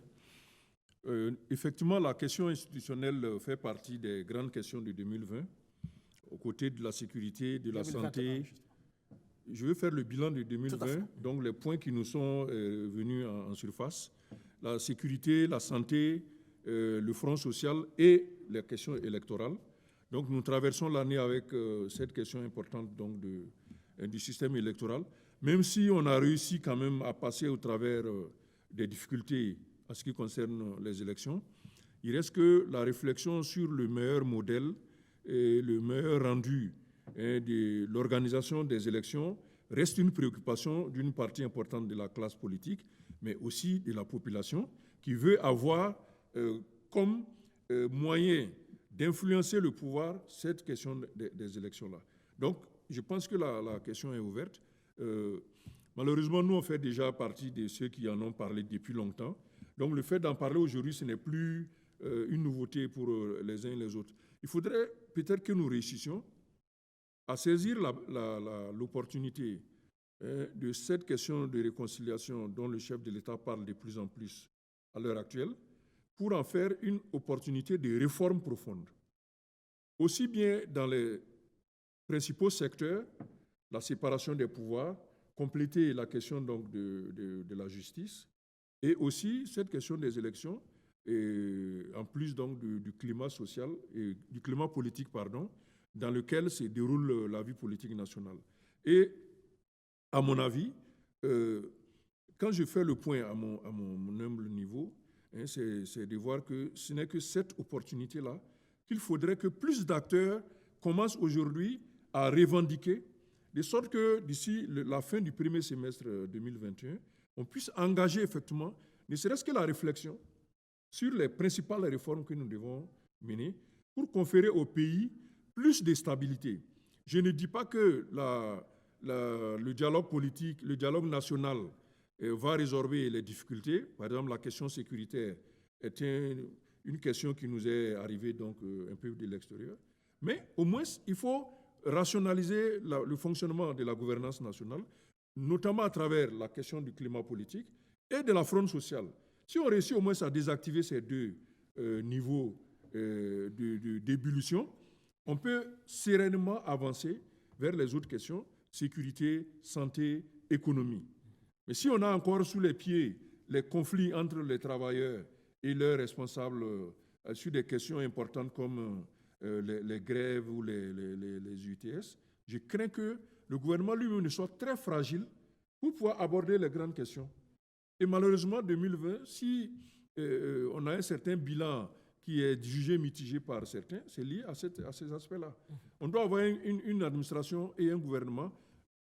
Effectivement, la question institutionnelle fait partie des grandes questions de 2020, aux côtés de la sécurité, de la santé. Je vais faire le bilan de 2020, donc les points qui nous sont venus en surface. La sécurité, la santé, le front social et les questions électorales. Donc nous traversons l'année avec cette question importante donc, du système électoral, même si on a réussi quand même à passer au travers des difficultés en ce qui concerne les élections. Il reste que la réflexion sur le meilleur modèle et le meilleur rendu de l'organisation des élections reste une préoccupation d'une partie importante de la classe politique, mais aussi de la population, qui veut avoir comme moyen d'influencer le pouvoir cette question des élections-là. Donc, je pense que la question est ouverte. Malheureusement, nous, on fait déjà partie de ceux qui en ont parlé depuis longtemps. Donc, le fait d'en parler aujourd'hui, ce n'est plus une nouveauté pour les uns et les autres. Il faudrait peut-être que nous réussissions à saisir l'opportunité de cette question de réconciliation dont le chef de l'État parle de plus en plus à l'heure actuelle, pour en faire une opportunité de réforme profonde. Aussi bien dans les principaux secteurs, la séparation des pouvoirs, compléter la question donc, de la justice et aussi cette question des élections, et en plus donc, du climat social et du climat politique, pardon, dans lequel se déroule la vie politique nationale. Et à mon avis, quand je fais le point à mon humble niveau, hein, c'est de voir que ce n'est que cette opportunité-là qu'il faudrait que plus d'acteurs commencent aujourd'hui à revendiquer, de sorte que d'ici la fin du premier semestre 2021, on puisse engager effectivement, ne serait-ce que la réflexion sur les principales réformes que nous devons mener pour conférer au pays plus de stabilité. Je ne dis pas que le dialogue politique, le dialogue national va résorber les difficultés. Par exemple, la question sécuritaire est une question qui nous est arrivée donc, un peu de l'extérieur. Mais au moins, il faut rationaliser le fonctionnement de la gouvernance nationale, notamment à travers la question du climat politique et de la fronde sociale. Si on réussit au moins à désactiver ces deux niveaux d'ébullition, on peut sereinement avancer vers les autres questions, sécurité, santé, économie. Mais si on a encore sous les pieds les conflits entre les travailleurs et leurs responsables sur des questions importantes comme les grèves ou les UTS, je crains que le gouvernement lui-même ne soit très fragile pour pouvoir aborder les grandes questions. Et malheureusement, 2020, si on a un certain bilan qui est jugé mitigé par certains, c'est lié à ces aspects-là. On doit avoir une administration et un gouvernement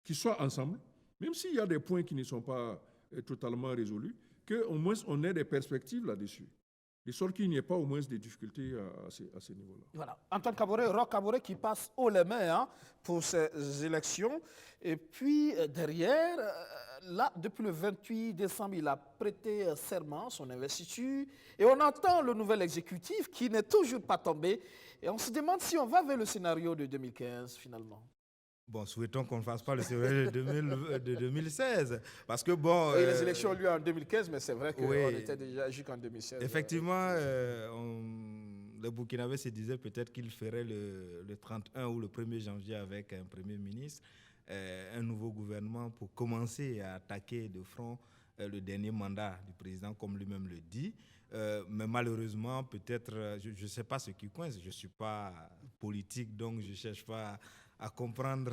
qui soient ensemble, même s'il y a des points qui ne sont pas totalement résolus, qu'au moins on ait des perspectives là-dessus, de sorte qu'il n'y ait pas au moins des difficultés à ce niveau-là. Voilà. Antoine Kaboré, Roch Kaboré qui passe haut les mains pour ces élections. Et puis derrière, là, depuis le 28 décembre, il a prêté serment, son investiture. Et on entend le nouvel exécutif qui n'est toujours pas tombé. Et on se demande si on va vers le scénario de 2015 finalement. Bon, souhaitons qu'on ne fasse pas le scénario de 2016. Parce que bon... Oui, les élections ont lieu en 2015, mais c'est vrai qu'on était déjà jusqu'en 2016. Effectivement, le Burkinabé se disait peut-être qu'il ferait le 31 ou le 1er janvier avec un Premier ministre, un nouveau gouvernement pour commencer à attaquer de front le dernier mandat du président, comme lui-même le dit. Mais malheureusement, peut-être, je ne sais pas ce qui coince, je ne suis pas politique, donc je ne cherche pas à comprendre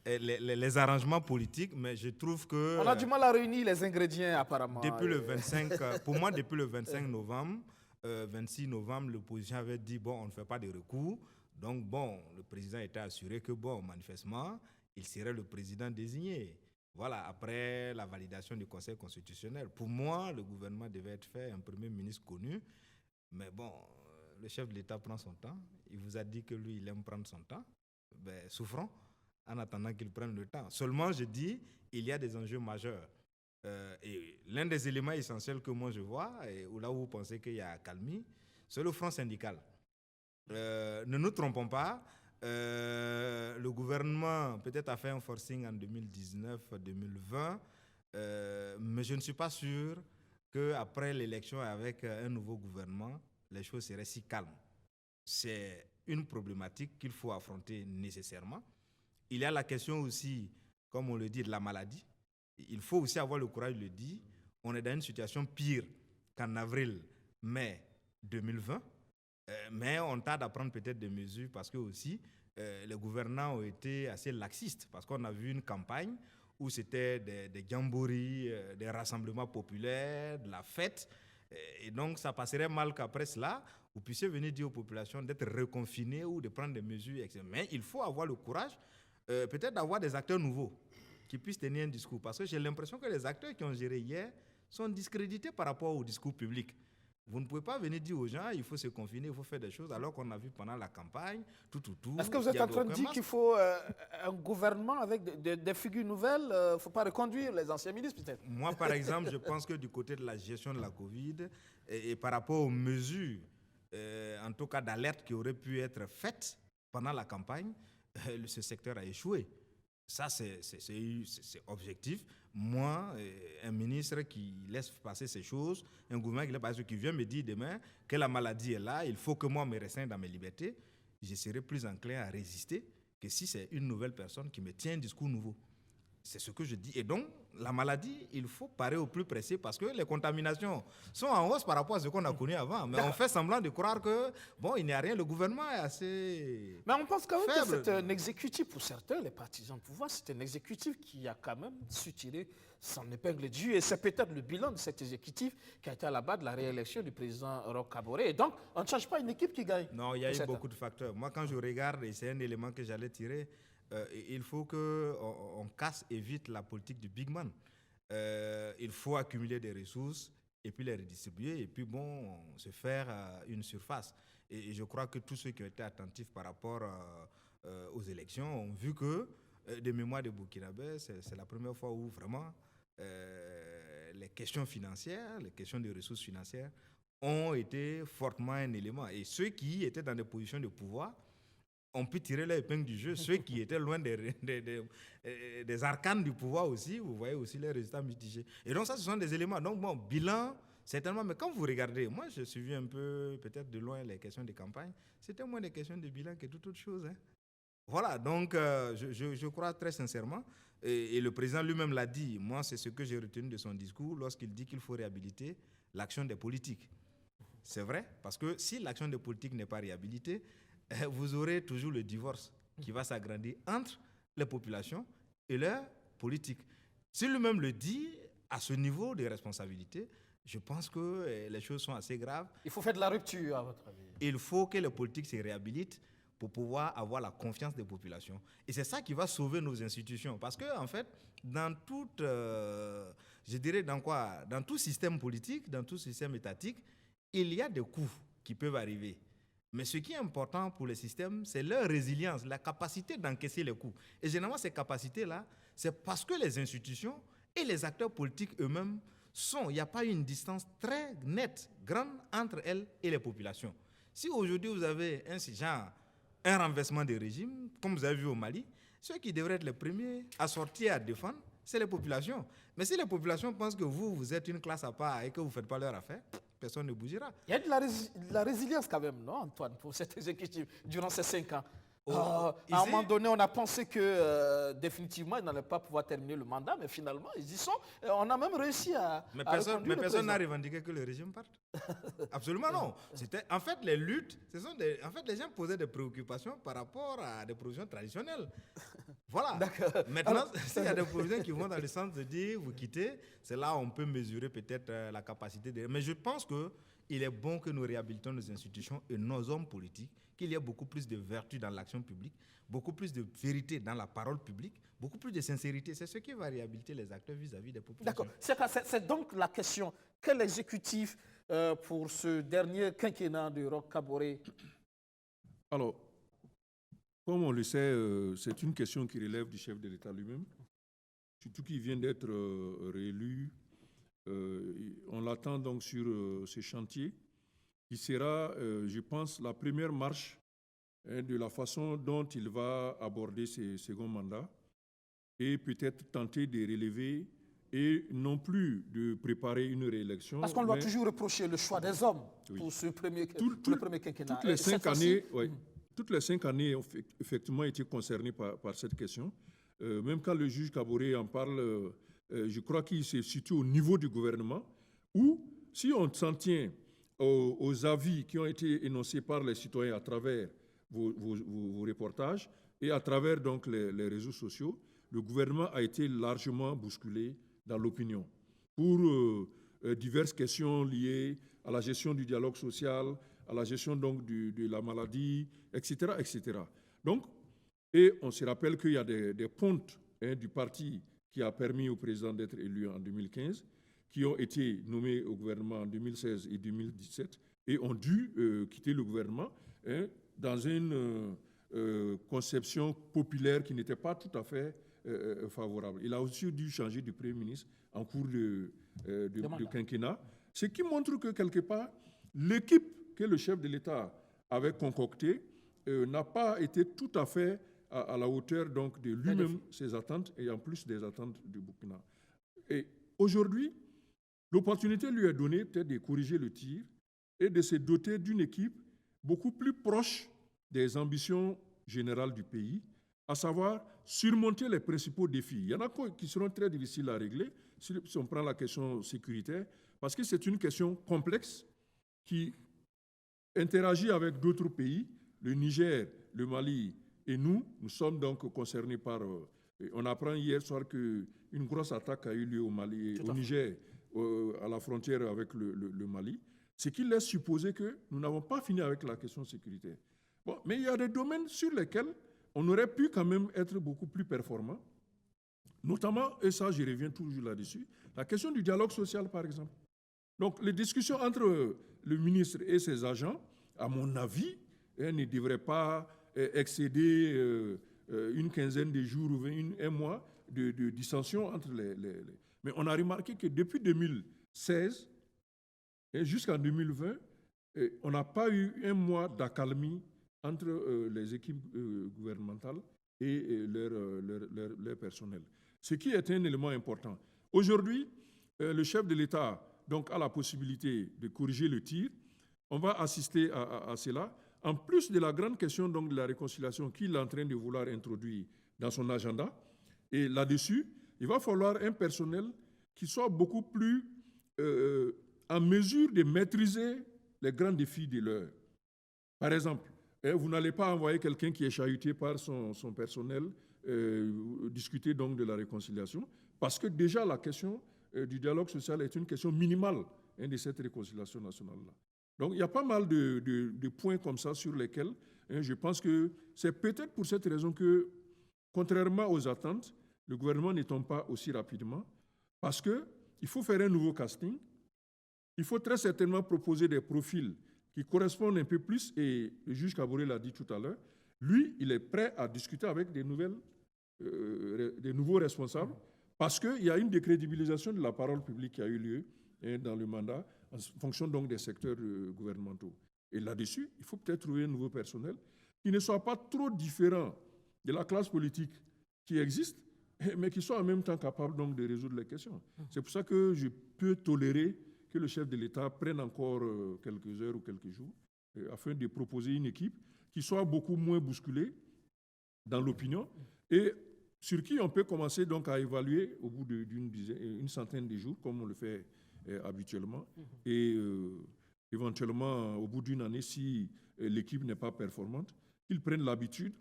les arrangements politiques, mais je trouve que... On a du mal à réunir les ingrédients, apparemment. Depuis le 25, pour moi, depuis le 25 novembre, 26 novembre, l'opposition avait dit, bon, on ne fait pas de recours. Donc, bon, le président était assuré que, bon, manifestement, il serait le président désigné. Voilà, après la validation du Conseil constitutionnel. Pour moi, le gouvernement devait être fait, un Premier ministre connu. Mais bon, le chef de l'État prend son temps. Il vous a dit que lui, il aime prendre son temps. Ben, souffrons en attendant qu'il prenne le temps. Seulement, je dis, il y a des enjeux majeurs. Et l'un des éléments essentiels que moi je vois, et là où vous pensez qu'il y a accalmie, c'est le front syndical. Ne nous trompons pas, le gouvernement peut-être a fait un forcing en 2019-2020, mais je ne suis pas sûr qu'après l'élection avec un nouveau gouvernement, les choses seraient si calmes. C'est une problématique qu'il faut affronter nécessairement. Il y a la question aussi, comme on le dit, de la maladie. Il faut aussi avoir le courage de le dire. On est dans une situation pire qu'en avril-mai 2020, mais on tarde à prendre peut-être des mesures parce que aussi les gouvernants ont été assez laxistes, parce qu'on a vu une campagne où c'était des jamborees, des rassemblements populaires, de la fête, et donc ça passerait mal qu'après cela, vous puissiez venir dire aux populations d'être reconfinées ou de prendre des mesures, etc. Mais il faut avoir le courage peut-être d'avoir des acteurs nouveaux qui puissent tenir un discours. Parce que j'ai l'impression que les acteurs qui ont géré hier sont discrédités par rapport au discours public. Vous ne pouvez pas venir dire aux gens il faut se confiner, il faut faire des choses, alors qu'on a vu pendant la campagne, tout. Est-ce que vous êtes en train de dire qu'il faut un gouvernement avec des figures nouvelles? Il ne faut pas reconduire les anciens ministres, peut-être? Moi, par exemple, je pense que du côté de la gestion de la Covid et par rapport aux mesures, en tout cas d'alerte qui auraient pu être faites pendant la campagne, ce secteur a échoué. Ça, c'est objectif. Moi, un ministre qui laisse passer ces choses, un gouvernement qui vient me dire demain que la maladie est là, il faut que moi me restreigne dans mes libertés, je serai plus enclin à résister que si c'est une nouvelle personne qui me tient un discours nouveau. C'est ce que je dis. Et donc, la maladie, il faut parer au plus pressé parce que les contaminations sont en hausse par rapport à ce qu'on a connu avant. Mais on fait semblant de croire que, bon, il n'y a rien, le gouvernement est assez Mais on pense quand même faible. que c'est un exécutif, pour certains, les partisans du pouvoir, c'est un exécutif qui a quand même su tirer son épingle du jeu. Et c'est peut-être le bilan de cet exécutif qui a été à la base de la réélection du président Roch Kaboré. Et donc, on ne change pas une équipe qui gagne. Non, il y a eu beaucoup de facteurs. Moi, quand je regarde, et c'est un élément que j'allais tirer, il faut qu'on casse et vite la politique du big man. Il faut accumuler des ressources et puis les redistribuer et puis bon, se faire une surface. Et je crois que tous ceux qui ont été attentifs par rapport aux élections ont vu que des mémoires de Burkinabé, c'est la première fois où vraiment les questions financières, les questions de ressources financières ont été fortement un élément. Et ceux qui étaient dans des positions de pouvoir ont pu tirer leur épingle du jeu. Ceux qui étaient loin des arcanes du pouvoir aussi, vous voyez aussi les résultats mitigés. Et donc ça, ce sont des éléments. Donc bon, bilan, certainement, mais quand vous regardez, moi je suivi un peu, peut-être de loin, les questions de campagne, c'était moins des questions de bilan que toute autre chose. Hein. Voilà, donc je crois très sincèrement, et le président lui-même l'a dit, moi c'est ce que j'ai retenu de son discours lorsqu'il dit qu'il faut réhabiliter l'action des politiques. C'est vrai, parce que si l'action des politiques n'est pas réhabilitée, vous aurez toujours le divorce qui va s'agrandir entre les populations et leurs politiques. S'il lui-même le dit, à ce niveau de responsabilité, je pense que les choses sont assez graves. Il faut faire de la rupture, à votre avis. Il faut que les politiques se réhabilitent pour pouvoir avoir la confiance des populations. Et c'est ça qui va sauver nos institutions. Parce que, en fait, dans toute, je dirais dans quoi, dans tout système politique, dans tout système étatique, il y a des coups qui peuvent arriver. Mais ce qui est important pour les systèmes, c'est leur résilience, la capacité d'encaisser les coups. Et généralement, ces capacités-là, c'est parce que les institutions et les acteurs politiques eux-mêmes il n'y a pas une distance très nette, grande entre elles et les populations. Si aujourd'hui vous avez un renversement de régime, comme vous avez vu au Mali, ceux qui devraient être les premiers à sortir et à défendre, c'est les populations. Mais si les populations pensent que vous êtes une classe à part et que vous ne faites pas leur affaire, personne ne bougera. Il y a de la résilience quand même, non, Antoine, pour cet exécutif durant ces 5 ans. À un moment donné, on a pensé que définitivement, ils n'allaient pas pouvoir terminer le mandat, mais finalement, ils y sont. On a même réussi à... Mais personne n'a revendiqué que le régime parte. Absolument non. En fait, les luttes, les gens posaient des préoccupations par rapport à des positions traditionnelles. Voilà. Maintenant, s'il y a des positions qui vont dans le sens de dire, vous quittez, c'est là où on peut mesurer peut-être la capacité de... Mais je pense qu'il est bon que nous réhabilitons nos institutions et nos hommes politiques, qu'il y ait beaucoup plus de vertu dans l'action publique, beaucoup plus de vérité dans la parole publique, beaucoup plus de sincérité. C'est ce qui va réhabiliter les acteurs vis-à-vis des populations. D'accord. C'est donc la question. Quel exécutif pour ce dernier quinquennat de Roch Kaboré? Alors, comme on le sait, c'est une question qui relève du chef de l'État lui-même, surtout qu'il vient d'être réélu. On l'attend donc sur ce chantier, qui sera, je pense, la première marche de la façon dont il va aborder ses seconds mandats et peut-être tenter de relever et non plus de préparer une réélection. Parce qu'on doit toujours reprocher le choix des hommes pour ce premier quinquennat. Toutes les 5 années ont effectivement été concernées par cette question. Même quand le juge Kaboré en parle, je crois qu'il se situe au niveau du gouvernement, où si on s'en tient aux avis qui ont été énoncés par les citoyens à travers vos reportages et à travers donc les réseaux sociaux, le gouvernement a été largement bousculé dans l'opinion pour diverses questions liées à la gestion du dialogue social, à la gestion donc de la maladie, etc., etc. Donc, et on se rappelle qu'il y a des pontes du parti qui a permis au président d'être élu en 2015, qui ont été nommés au gouvernement en 2016 et 2017 et ont dû quitter le gouvernement dans une conception populaire qui n'était pas tout à fait favorable. Il a aussi dû changer de Premier ministre en cours de quinquennat, ce qui montre que quelque part, l'équipe que le chef de l'État avait concoctée n'a pas été tout à fait à la hauteur donc, de lui-même, ses attentes, et en plus des attentes du Burkina. Et aujourd'hui, l'opportunité lui est donnée peut-être de corriger le tir et de se doter d'une équipe beaucoup plus proche des ambitions générales du pays, à savoir surmonter les principaux défis. Il y en a qui seront très difficiles à régler si on prend la question sécuritaire, parce que c'est une question complexe qui interagit avec d'autres pays, le Niger, le Mali et nous sommes donc concernés par... on apprend hier soir qu'une grosse attaque a eu lieu au Mali, au Niger, à la frontière avec le Mali, ce qui laisse supposer que nous n'avons pas fini avec la question sécuritaire. Bon, mais il y a des domaines sur lesquels on aurait pu quand même être beaucoup plus performant, notamment, et ça je reviens toujours là-dessus, la question du dialogue social par exemple. Donc les discussions entre le ministre et ses agents, à mon avis, ne devraient pas excéder une quinzaine de jours ou un mois de dissension entre les... Mais on a remarqué que depuis 2016 et jusqu'en 2020, on n'a pas eu un mois d'accalmie entre les équipes gouvernementales et leur personnel. Ce qui est un élément important. Aujourd'hui, le chef de l'État donc, a la possibilité de corriger le tir. On va assister à cela. En plus de la grande question donc, de la réconciliation qu'il est en train de vouloir introduire dans son agenda. Et là-dessus, il va falloir un personnel qui soit beaucoup plus en mesure de maîtriser les grands défis de l'heure. Par exemple, vous n'allez pas envoyer quelqu'un qui est chahuté par son personnel discuter donc de la réconciliation, parce que déjà la question du dialogue social est une question minimale de cette réconciliation nationale-là. Donc il y a pas mal de points comme ça sur lesquels je pense que c'est peut-être pour cette raison que, contrairement aux attentes, le gouvernement ne tombe pas aussi rapidement, parce qu'il faut faire un nouveau casting, il faut très certainement proposer des profils qui correspondent un peu plus, et le juge Kaboré l'a dit tout à l'heure, lui, il est prêt à discuter avec des nouveaux responsables, parce qu'il y a une décrédibilisation de la parole publique qui a eu lieu dans le mandat, en fonction donc des secteurs gouvernementaux. Et là-dessus, il faut peut-être trouver un nouveau personnel qui ne soit pas trop différent de la classe politique qui existe, mais qui soit en même temps capable donc de résoudre les questions. C'est pour ça que je peux tolérer que le chef de l'État prenne encore quelques heures ou quelques jours afin de proposer une équipe qui soit beaucoup moins bousculée dans l'opinion et sur qui on peut commencer donc à évaluer au bout d'une centaine de jours, comme on le fait habituellement, et éventuellement au bout d'une année, si l'équipe n'est pas performante, qu'il prenne l'habitude,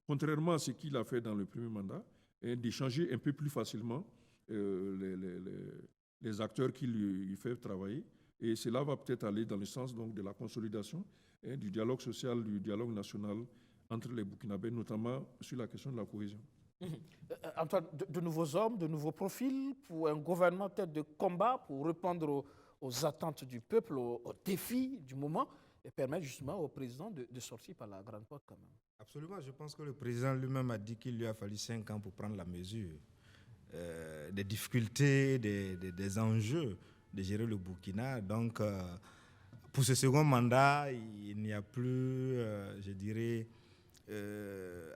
contrairement à ce qu'il a fait dans le premier mandat, d'échanger un peu plus facilement les acteurs qui lui fait travailler. Et cela va peut-être aller dans le sens donc, de la consolidation du dialogue social, du dialogue national entre les Burkinabés, notamment sur la question de la cohésion. Antoine, de nouveaux hommes, de nouveaux profils pour un gouvernement peut-être de combat pour répondre aux attentes du peuple, aux défis du moment et permettre justement au président de sortir par la grande porte quand même. Absolument, je pense que le président lui-même a dit qu'il lui a fallu 5 ans pour prendre la mesure des difficultés, des enjeux de gérer le Burkina. Donc, pour ce second mandat, il n'y a plus, je dirais,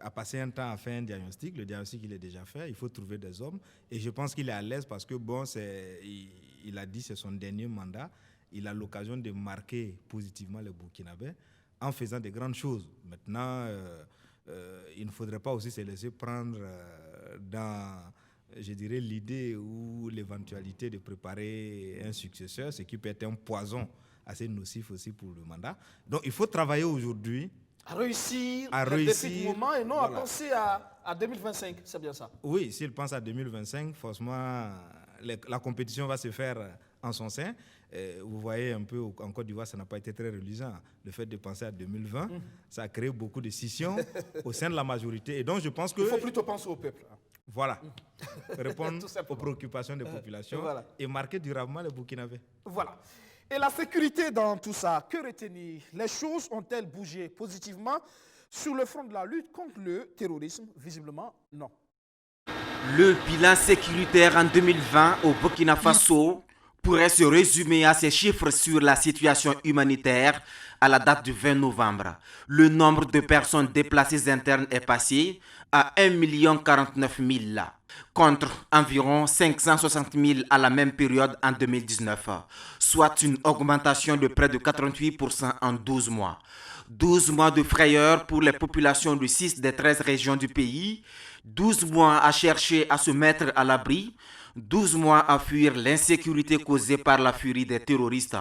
à passer un temps à faire un diagnostic. Le diagnostic, il est déjà fait. Il faut trouver des hommes. Et je pense qu'il est à l'aise parce que, bon, il a dit que c'est son dernier mandat. Il a l'occasion de marquer positivement les Burkinabés en faisant des grandes choses. Maintenant, il ne faudrait pas aussi se laisser prendre dans, je dirais, l'idée ou l'éventualité de préparer un successeur, ce qui peut être un poison assez nocif aussi pour le mandat. Donc, il faut travailler aujourd'hui à réussir le défi du moment et non à penser à 2025, c'est bien ça? Oui, s'il pense à 2025, forcément, la compétition va se faire en son sein. Vous voyez un peu, en Côte d'Ivoire, ça n'a pas été très reluisant. Le fait de penser à 2020, ça a créé beaucoup de scissions au sein de la majorité. Et donc, je pense que... Il faut plutôt penser au peuple. Voilà. Répondre aux préoccupations des populations et marquer durablement les Burkinabés. Voilà. Et la sécurité dans tout ça, que retenir? Les choses ont-elles bougé positivement sur le front de la lutte contre le terrorisme? Visiblement, non. Le bilan sécuritaire en 2020 au Burkina Faso pourrait se résumer à ces chiffres sur la situation humanitaire à la date du 20 novembre. Le nombre de personnes déplacées internes est passé à 1 049 000, contre environ 560 000 à la même période en 2019, soit une augmentation de près de 88% en 12 mois. 12 mois de frayeur pour les populations de 6 des 13 régions du pays, 12 mois à chercher à se mettre à l'abri, 12 mois à fuir l'insécurité causée par la furie des terroristes.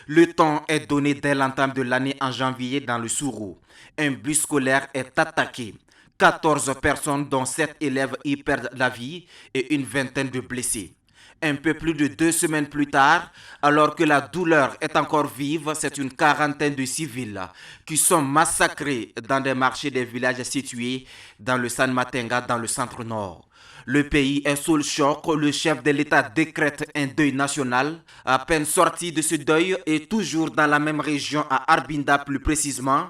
Le temps est donné dès l'entame de l'année en janvier dans le Sourou. Un bus scolaire est attaqué. 14 personnes, dont 7 élèves, y perdent la vie et une vingtaine de blessés. Un peu plus de 2 semaines plus tard, alors que la douleur est encore vive, c'est une quarantaine de civils qui sont massacrés dans des marchés des villages situés dans le San Matenga, dans le centre-nord. Le pays est sous le choc, le chef de l'État décrète un deuil national. À peine sorti de ce deuil et toujours dans la même région, à Arbinda plus précisément,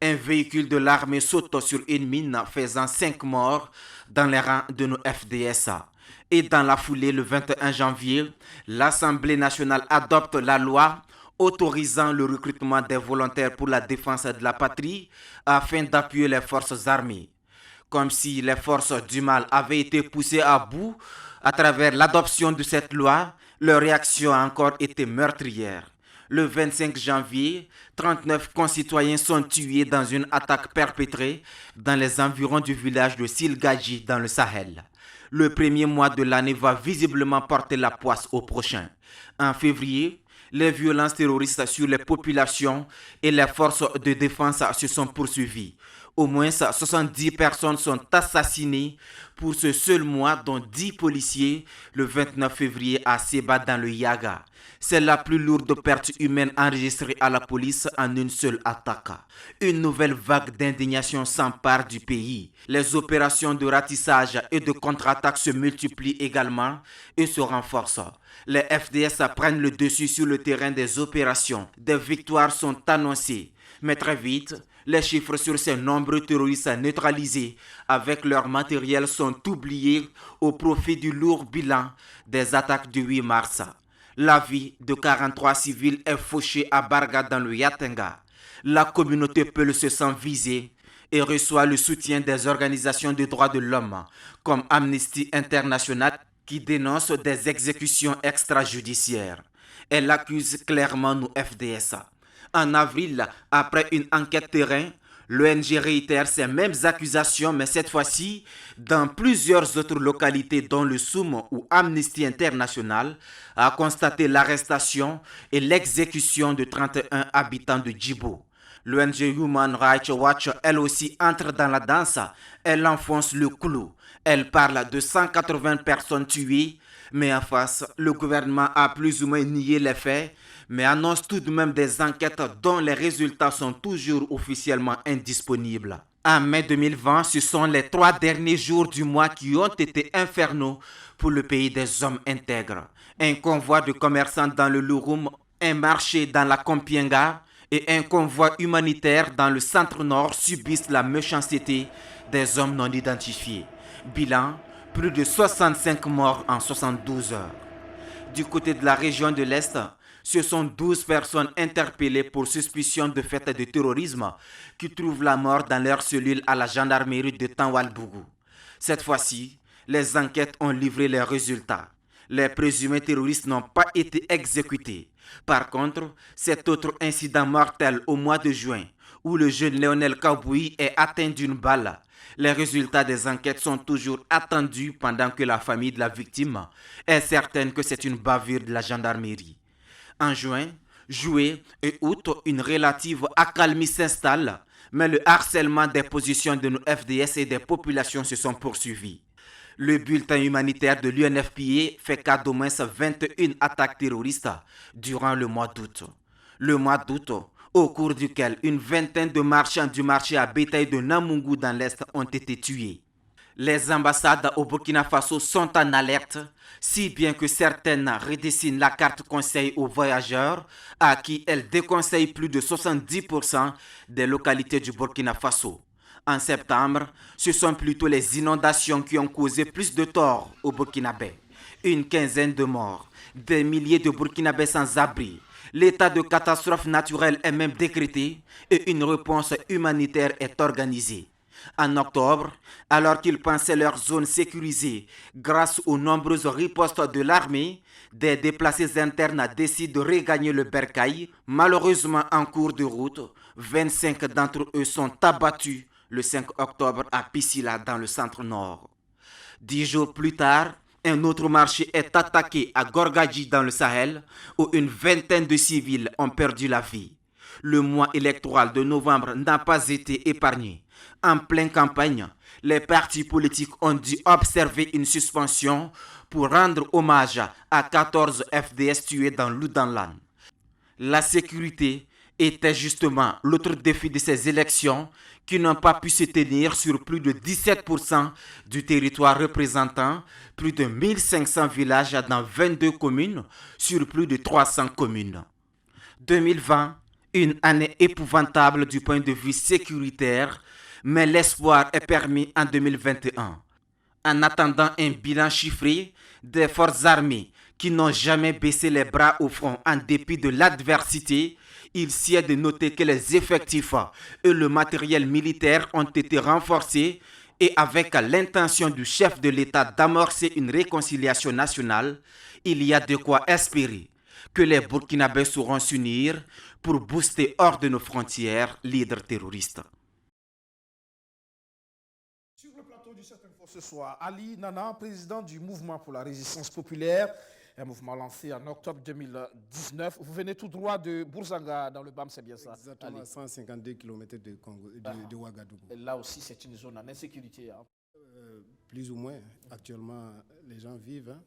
un véhicule de l'armée saute sur une mine faisant 5 morts dans les rangs de nos FDS. Et dans la foulée, le 21 janvier, l'Assemblée nationale adopte la loi autorisant le recrutement des volontaires pour la défense de la patrie afin d'appuyer les forces armées. Comme si les forces du mal avaient été poussées à bout à travers l'adoption de cette loi, leur réaction a encore été meurtrière. Le 25 janvier, 39 concitoyens sont tués dans une attaque perpétrée dans les environs du village de Silgadji dans le Sahel. Le premier mois de l'année va visiblement porter la poisse au prochain. En février, les violences terroristes sur les populations et les forces de défense se sont poursuivies. Au moins 70 personnes sont assassinées pour ce seul mois, dont 10 policiers le 29 février à Seba dans le Yaga. C'est la plus lourde perte humaine enregistrée à la police en une seule attaque. Une nouvelle vague d'indignation s'empare du pays. Les opérations de ratissage et de contre-attaque se multiplient également et se renforcent. Les FDS prennent le dessus sur le terrain des opérations. Des victoires sont annoncées, mais très vite, les chiffres sur ces nombreux terroristes neutralisés avec leur matériel sont oubliés au profit du lourd bilan des attaques du 8 mars. La vie de 43 civils est fauchée à Barga dans le Yatenga. La communauté Peul se sent visée et reçoit le soutien des organisations de droits de l'homme comme Amnesty International qui dénonce des exécutions extrajudiciaires. Elle accuse clairement nos FDS. En avril, après une enquête terrain, l'ONG réitère ces mêmes accusations, mais cette fois-ci dans plusieurs autres localités dont le Soum où Amnesty International a constaté l'arrestation et l'exécution de 31 habitants de Djibo. L'ONG Human Rights Watch, elle aussi, entre dans la danse. Elle enfonce le clou. Elle parle de 180 personnes tuées, mais en face, le gouvernement a plus ou moins nié les faits, mais annonce tout de même des enquêtes dont les résultats sont toujours officiellement indisponibles. En mai 2020, ce sont les 3 derniers jours du mois qui ont été infernaux pour le pays des hommes intègres. Un convoi de commerçants dans le Lurum, un marché dans la Kompienga et un convoi humanitaire dans le centre-nord subissent la méchanceté des hommes non identifiés. Bilan, plus de 65 morts en 72 heures. Du côté de la région de l'Est, ce sont 12 personnes interpellées pour suspicion de faits de terrorisme qui trouvent la mort dans leur cellule à la gendarmerie de Tanwalbougou. Cette fois-ci, les enquêtes ont livré les résultats. Les présumés terroristes n'ont pas été exécutés. Par contre, cet autre incident mortel au mois de juin, où le jeune Lionel Kaboui est atteint d'une balle, les résultats des enquêtes sont toujours attendus pendant que la famille de la victime est certaine que c'est une bavure de la gendarmerie. En juin, juillet et août, une relative accalmie s'installe, mais le harcèlement des positions de nos FDS et des populations se sont poursuivis. Le bulletin humanitaire de l'UNFPA fait cas d'au moins 21 attaques terroristes durant le mois d'août. Le mois d'août, au cours duquel une vingtaine de marchands du marché à bétail de Namungu dans l'Est ont été tués. Les ambassades au Burkina Faso sont en alerte, si bien que certaines redessinent la carte conseil aux voyageurs, à qui elles déconseillent plus de 70% des localités du Burkina Faso. En septembre, ce sont plutôt les inondations qui ont causé plus de torts au Burkinabé. Une quinzaine de morts, des milliers de Burkinabés sans abri. L'état de catastrophe naturelle est même décrété et une réponse humanitaire est organisée. En octobre, alors qu'ils pensaient leur zone sécurisée grâce aux nombreuses ripostes de l'armée, des déplacés internes décident de regagner le Bercail. Malheureusement, en cours de route, 25 d'entre eux sont abattus le 5 octobre à Piscila dans le centre-nord. 10 jours plus tard, un autre marché est attaqué à Gorgadji dans le Sahel, où une vingtaine de civils ont perdu la vie. Le mois électoral de novembre n'a pas été épargné. En pleine campagne, les partis politiques ont dû observer une suspension pour rendre hommage à 14 FDS tués dans l'Oudanlan. La sécurité était justement l'autre défi de ces élections qui n'ont pas pu se tenir sur plus de 17% du territoire représentant plus de 1500 villages dans 22 communes sur plus de 300 communes. 2020, une année épouvantable du point de vue sécuritaire, mais l'espoir est permis en 2021. En attendant un bilan chiffré des forces armées qui n'ont jamais baissé les bras au front en dépit de l'adversité, il s'y est de noter que les effectifs et le matériel militaire ont été renforcés et avec l'intention du chef de l'État d'amorcer une réconciliation nationale, il y a de quoi espérer que les Burkinabés sauront s'unir pour booster hors de nos frontières l'hydre terroriste. Sur le plateau du 7 Info ce soir, Ali Nana, président du Mouvement pour la Résistance Populaire, un mouvement lancé en octobre 2019. Vous venez tout droit de Bourzanga, dans le BAM, c'est bien ça? Exactement, à 152 km de Ouagadougou. Et là aussi, c'est une zone en insécurité. Hein. Plus ou moins. Actuellement, les gens vivent. Hein.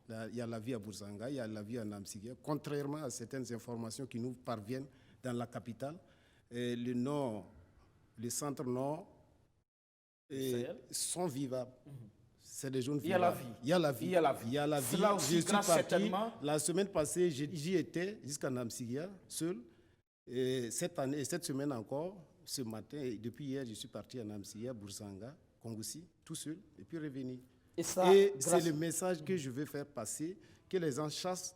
Là, il y a la vie à Bourzanga, il y a la vie à Namsigia. Contrairement à certaines informations qui nous parviennent dans la capitale, le nord, le centre-nord sont vivables. C'est des zones vivables. Il y a la vie. Il y a la vie. Il y a la vie. Cela aussi, je suis parti certainement. la semaine passée, j'y étais jusqu'à Namsigia, seul. Et cette semaine encore, ce matin, et depuis hier, je suis parti à Namsigia, Bourzanga, Kongoussi, tout seul, et puis revenu. Et c'est le message que je veux faire passer, que les gens chassent,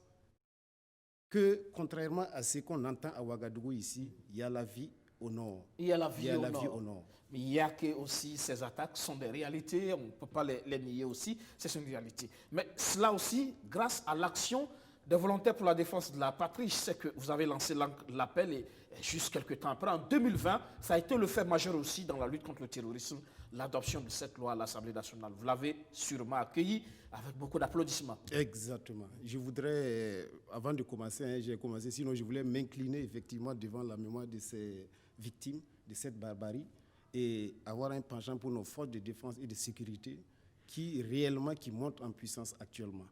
que contrairement à ce qu'on entend à Ouagadougou ici, il y a la vie au nord. Il y a la vie au nord. Mais il y a que aussi ces attaques sont des réalités, on ne peut pas les nier aussi, c'est une réalité. Mais cela aussi, grâce à l'action des volontaires pour la défense de la patrie, je sais que vous avez lancé l'appel et juste quelques temps après, en 2020, ça a été le fait majeur aussi dans la lutte contre le terrorisme, l'adoption de cette loi à l'Assemblée nationale. Vous l'avez sûrement accueilli avec beaucoup d'applaudissements. Exactement. Je voudrais, avant de commencer, j'ai commencé, sinon je voulais m'incliner effectivement devant la mémoire de ces victimes de cette barbarie et avoir un penchant pour nos forces de défense et de sécurité qui montent en puissance actuellement.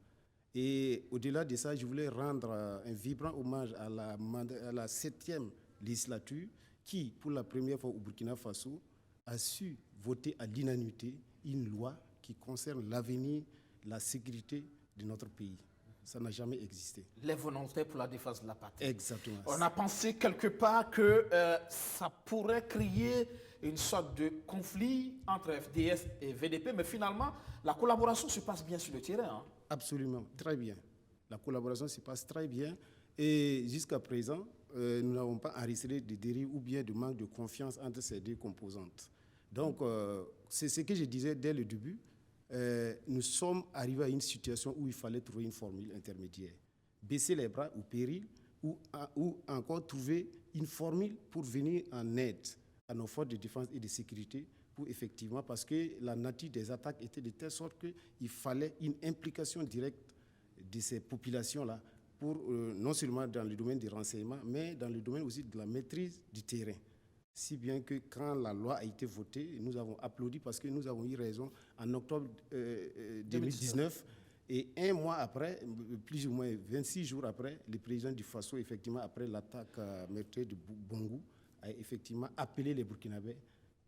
Et au-delà de ça, je voulais rendre un vibrant hommage à la 7e législature qui, pour la première fois au Burkina Faso, a su voter à l'unanimité une loi qui concerne l'avenir, la sécurité de notre pays. Ça n'a jamais existé. Les volontaires pour la défense de la patrie. Exactement. On a pensé quelque part que ça pourrait créer une sorte de conflit entre FDS et VDP, mais finalement, la collaboration se passe bien sur le terrain. Hein. Absolument, très bien. La collaboration se passe très bien et jusqu'à présent, nous n'avons pas enregistré de dérives ou bien de manque de confiance entre ces deux composantes. Donc, c'est ce que je disais dès le début. Nous sommes arrivés à une situation où il fallait trouver une formule intermédiaire. Baisser les bras au péril ou encore trouver une formule pour venir en aide à nos forces de défense et de sécurité pour effectivement, parce que la nature des attaques était de telle sorte qu'il fallait une implication directe de ces populations-là pour non seulement dans le domaine des renseignements, mais dans le domaine aussi de la maîtrise du terrain. Si bien que quand la loi a été votée, nous avons applaudi parce que nous avons eu raison en octobre 2019. Et un mois après, plus ou moins 26 jours après, le président du Faso, effectivement, après l'attaque meurtrière de Bongou, a effectivement appelé les Burkinabés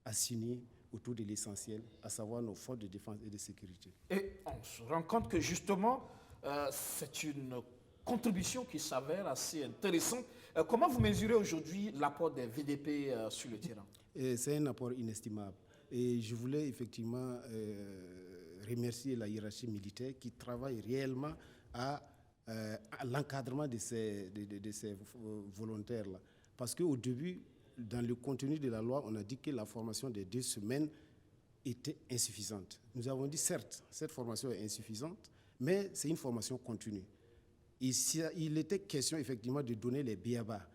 à s'unir autour de l'essentiel, à savoir nos forces de défense et de sécurité. Et on se rend compte que justement, c'est une contribution qui s'avère assez intéressante. Comment vous mesurez aujourd'hui l'apport des VDP sur le terrain? C'est un apport inestimable. Et je voulais effectivement remercier la hiérarchie militaire qui travaille réellement à l'encadrement de ces volontaires-là. Parce qu'au début, dans le contenu de la loi, on a dit que la formation des 2 semaines était insuffisante. Nous avons dit, certes, cette formation est insuffisante, mais c'est une formation continue. Il était question, effectivement, de donner les b.a.-ba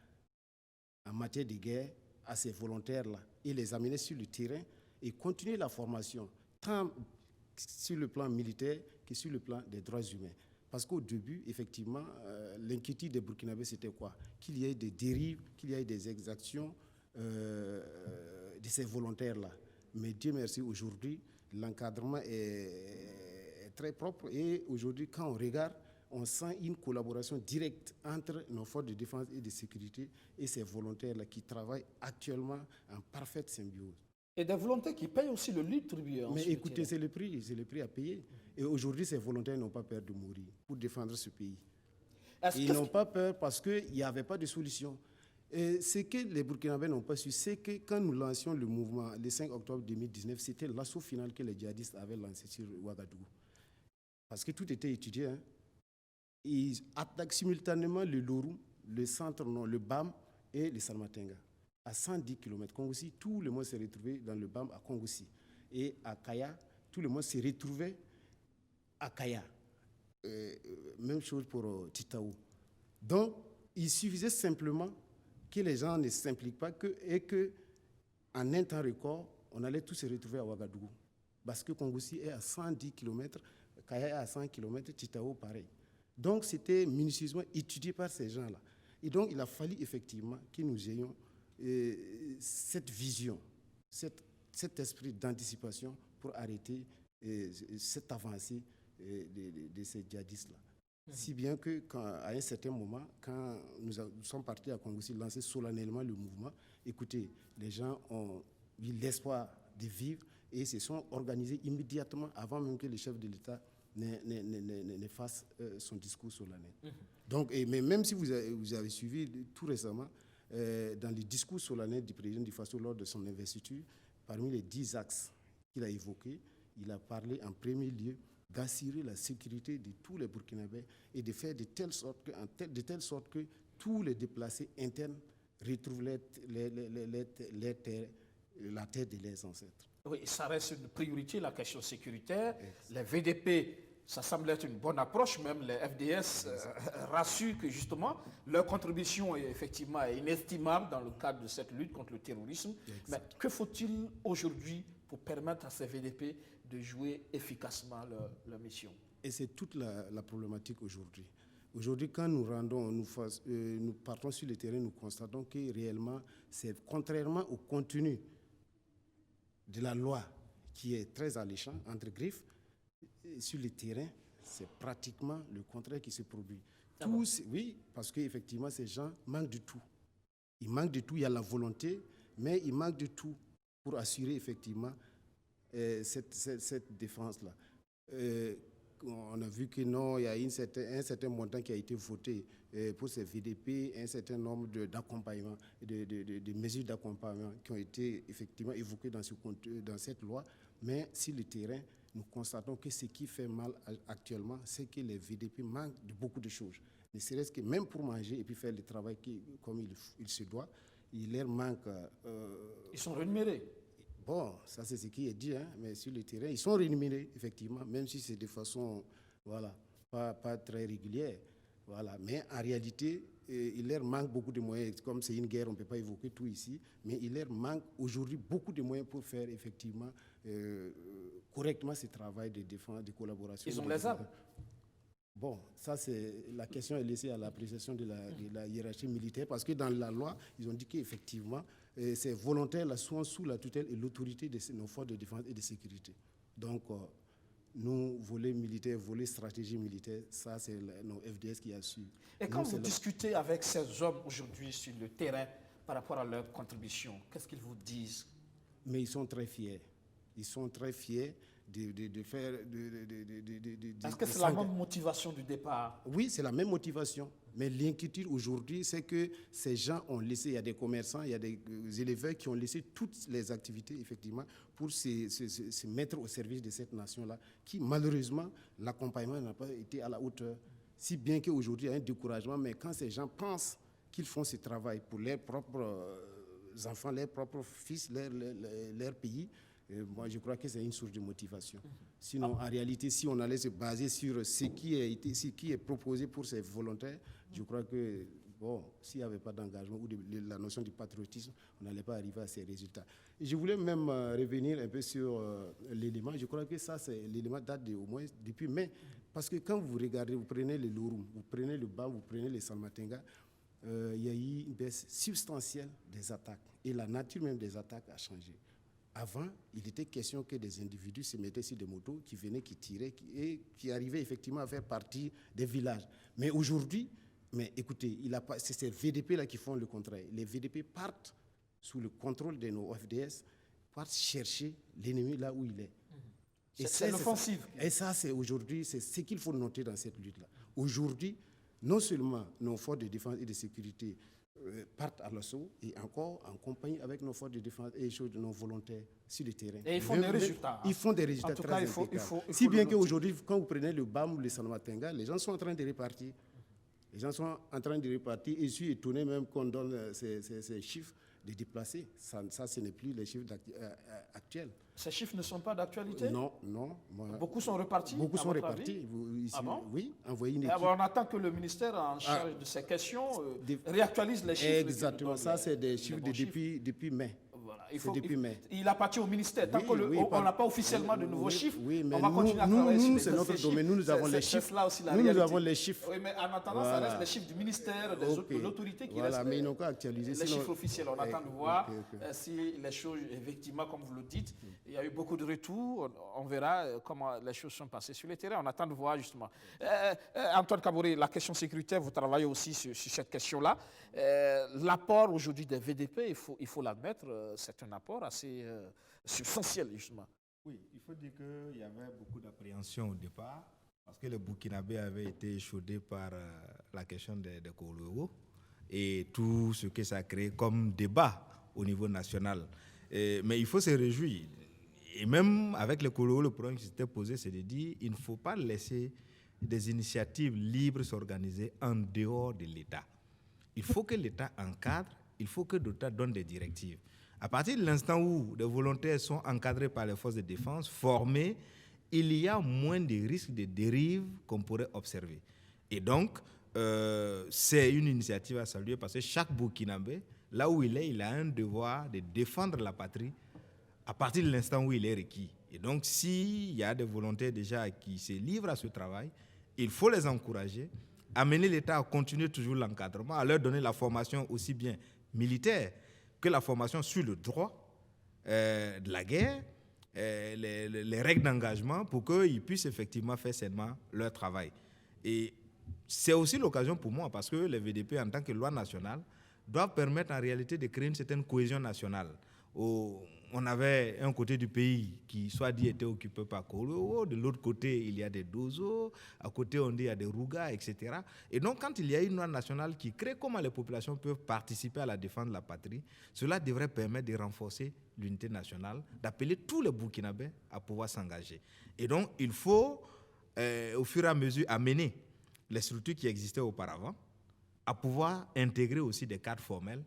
en matière de guerre à ces volontaires-là et les amener sur le terrain et continuer la formation, tant sur le plan militaire que sur le plan des droits humains. Parce qu'au début, effectivement, l'inquiétude des Burkinabés, c'était quoi? Qu'il y ait des dérives, qu'il y ait des exactions de ces volontaires-là. Mais Dieu merci, aujourd'hui, l'encadrement est très propre et aujourd'hui, quand on regarde, on sent une collaboration directe entre nos forces de défense et de sécurité et ces volontaires-là qui travaillent actuellement en parfaite symbiose. Et des volontaires qui payent aussi le litre tribut. Mais écoutez, c'est le prix à payer. Et aujourd'hui, ces volontaires n'ont pas peur de mourir pour défendre ce pays. Ils n'ont pas peur parce qu'il n'y avait pas de solution. Et ce que les Burkinabés n'ont pas su, c'est que quand nous lancions le mouvement le 5 octobre 2019, c'était l'assaut final que les djihadistes avaient lancé sur Ouagadougou. Parce que tout était étudié. Hein. Ils attaquent simultanément le Lorou, le centre, non, le BAM et le Salmatenga. À 110 km. Kongoussi, tout le monde s'est retrouvé dans le BAM à Kongoussi. Et à Kaya, tout le monde s'est retrouvé à Kaya. Même chose pour Titaou. Donc, il suffisait simplement que les gens ne s'impliquent pas et qu'en un temps record, on allait tous se retrouver à Ouagadougou. Parce que Kongoussi est à 110 km, Kaya est à 100 km, Titaou pareil. Donc, c'était minutieusement étudié par ces gens-là. Et donc, il a fallu effectivement que nous ayons cette vision, cet esprit d'anticipation pour arrêter cette avancée de ces djihadistes-là. Si bien qu'à un certain moment, quand nous sommes partis à Kongoussi lancer solennellement le mouvement, écoutez, les gens ont eu l'espoir de vivre et se sont organisés immédiatement avant même que le chef de l'État ne fasse son discours solennel. Donc, mais même si vous avez suivi tout récemment, dans le discours solennel du président du Faso lors de son investiture, parmi les 10 axes qu'il a évoqués, il a parlé en premier lieu d'assurer la sécurité de tous les Burkinabés et de faire de telle sorte que tous les déplacés internes retrouvent la terre de leurs ancêtres. Oui, ça reste une priorité, la question sécuritaire. Les VDP, ça semble être une bonne approche, même les FDS rassurent que justement leur contribution est effectivement inestimable dans le cadre de cette lutte contre le terrorisme. Mais que faut-il aujourd'hui pour permettre à ces VDP de jouer efficacement leur mission? Et c'est toute la problématique aujourd'hui. Aujourd'hui, quand nous partons sur le terrain, nous constatons que réellement, c'est contrairement au contenu de la loi qui est très alléchant, entre griffes, sur le terrain, c'est pratiquement le contraire qui se produit. Oui, parce qu'effectivement, ces gens manquent de tout. Ils manquent de tout, il y a la volonté, mais ils manquent de tout pour assurer effectivement cette défense-là. On a vu que non, il y a un certain montant qui a été voté pour ces VDP, un certain nombre d'accompagnements, de mesures d'accompagnement qui ont été effectivement évoquées dans cette loi, mais sur le terrain, nous constatons que ce qui fait mal actuellement, c'est que les VDP manquent de beaucoup de choses. Ne serait-ce que même pour manger et puis faire le travail comme il se doit, il leur manque... Ils sont rémunérés. Bon, ça c'est ce qui est dit, hein, mais sur le terrain, ils sont rémunérés, effectivement, même si c'est de façon, voilà, pas très régulière. Voilà. Mais en réalité, il leur manque beaucoup de moyens. Comme c'est une guerre, on ne peut pas évoquer tout ici, mais il leur manque aujourd'hui beaucoup de moyens pour faire effectivement correctement ce travail de défense, de collaboration. Ils ont les armes. Bon, ça c'est la question est laissée à l'appréciation de la hiérarchie militaire, parce que dans la loi, ils ont dit qu'effectivement, ces volontaires-là sont sous la tutelle et l'autorité de nos forces de défense et de sécurité. Donc, nous, volet militaire, volet stratégie militaire, ça c'est nos FDS qui assurent. Et quand vous discutez avec ces hommes aujourd'hui sur le terrain par rapport à leur contribution, qu'est-ce qu'ils vous disent? Mais ils sont très fiers. Ils sont très fiers de faire... Est-ce que c'est la même motivation du départ? Oui, c'est la même motivation. Mais l'inquiétude aujourd'hui, c'est que ces gens ont laissé, il y a des commerçants, il y a des éleveurs qui ont laissé toutes les activités, effectivement, pour se mettre au service de cette nation-là, qui, malheureusement, l'accompagnement n'a pas été à la hauteur. Si bien qu'aujourd'hui, il y a un découragement, mais quand ces gens pensent qu'ils font ce travail pour leurs propres enfants, leurs propres fils, leur pays, moi, je crois que c'est une source de motivation. Sinon, en réalité, si on allait se baser sur ce qui est proposé pour ces volontaires, je crois que, bon, s'il n'y avait pas d'engagement ou la notion du patriotisme, on n'allait pas arriver à ces résultats. Et je voulais même revenir un peu sur l'élément. Je crois que ça, l'élément date au moins depuis mai. Parce que quand vous regardez, vous prenez le Lorum, vous prenez le Bam, vous prenez les Salmatenga, il y a eu une baisse substantielle des attaques. Et la nature même des attaques a changé. Avant, il était question que des individus se mettaient sur des motos, qui venaient, qui tiraient, et qui arrivaient effectivement à faire partie des villages. Mais aujourd'hui, écoutez, c'est ces VDP-là qui font le contraire. Les VDP partent sous le contrôle de nos FDS, partent chercher l'ennemi là où il est. C'est l'offensive. Et ça, c'est aujourd'hui, c'est ce qu'il faut noter dans cette lutte-là. Aujourd'hui, non seulement nos forces de défense et de sécurité partent à l'assaut, et encore en compagnie avec nos forces de défense et nos volontaires sur le terrain. Et ils font des résultats. Ils font des résultats très impeccables. Si bien qu'aujourd'hui, quand vous prenez le BAM ou le Salmatenga, les gens sont en train de répartir. Les gens sont en train de répartir et je suis étonné même qu'on donne ces chiffres de déplacés. Ça, ce n'est plus les chiffres actuels. Ces chiffres ne sont pas d'actualité? Non, non. Beaucoup sont repartis? Beaucoup sont repartis. Ah bon? Oui, envoyer une équipe. On attend que le ministère en charge de ces questions réactualise les chiffres. Exactement, ça c'est des chiffres depuis mai. Voilà. Il appartient au ministère. Tant qu'on n'a pas officiellement de nouveaux chiffres, mais on va continuer à travailler sur c'est notre domaine, nous avons les chiffres. Nous avons les chiffres. Oui, mais en attendant, ça reste les chiffres du ministère, de l'autorité qui restent. Mais ils n'ont pas actualisé. Les chiffres officiels, on attend de voir si les choses, effectivement, comme vous le dites, il y a eu beaucoup de retours. On verra comment les choses sont passées sur le terrain. On attend de voir, justement. Antoine Kaboré, la question sécuritaire, vous travaillez aussi sur cette question-là. L'apport aujourd'hui des VDP, il faut l'admettre, c'est un apport assez substantiel, justement. Oui, il faut dire qu'il y avait beaucoup d'appréhension au départ, parce que le Burkinabé avait été échaudé par la question des Kourouou et tout ce que ça a créé comme débat au niveau national. Mais il faut se réjouir. Et même avec les Kourouou, le problème qui s'était posé, c'est de dire qu'il ne faut pas laisser des initiatives libres s'organiser en dehors de l'État. Il faut que l'État encadre, il faut que l'État donne des directives. À partir de l'instant où des volontaires sont encadrés par les forces de défense, formés, il y a moins de risques de dérive qu'on pourrait observer. Et donc, c'est une initiative à saluer parce que chaque Burkinabé, là où il a un devoir de défendre la patrie à partir de l'instant où il est requis. Et donc, s'il y a des volontaires déjà qui se livrent à ce travail, il faut les encourager, amener l'État à continuer toujours l'encadrement, à leur donner la formation aussi bien militaire que la formation sur le droit de la guerre, les règles d'engagement pour qu'ils puissent effectivement faire sainement leur travail. Et c'est aussi l'occasion pour moi, parce que les VDP, en tant que loi nationale, doivent permettre en réalité de créer une certaine cohésion nationale. On avait un côté du pays qui, soit dit, était occupé par Kourouou, de l'autre côté, il y a des Dozo, à côté, on dit il y a des Rouga, etc. Et donc, quand il y a une loi nationale qui crée comment les populations peuvent participer à la défense de la patrie, cela devrait permettre de renforcer l'unité nationale, d'appeler tous les Burkinabés à pouvoir s'engager. Et donc, il faut, au fur et à mesure, amener les structures qui existaient auparavant à pouvoir intégrer aussi des cadres formels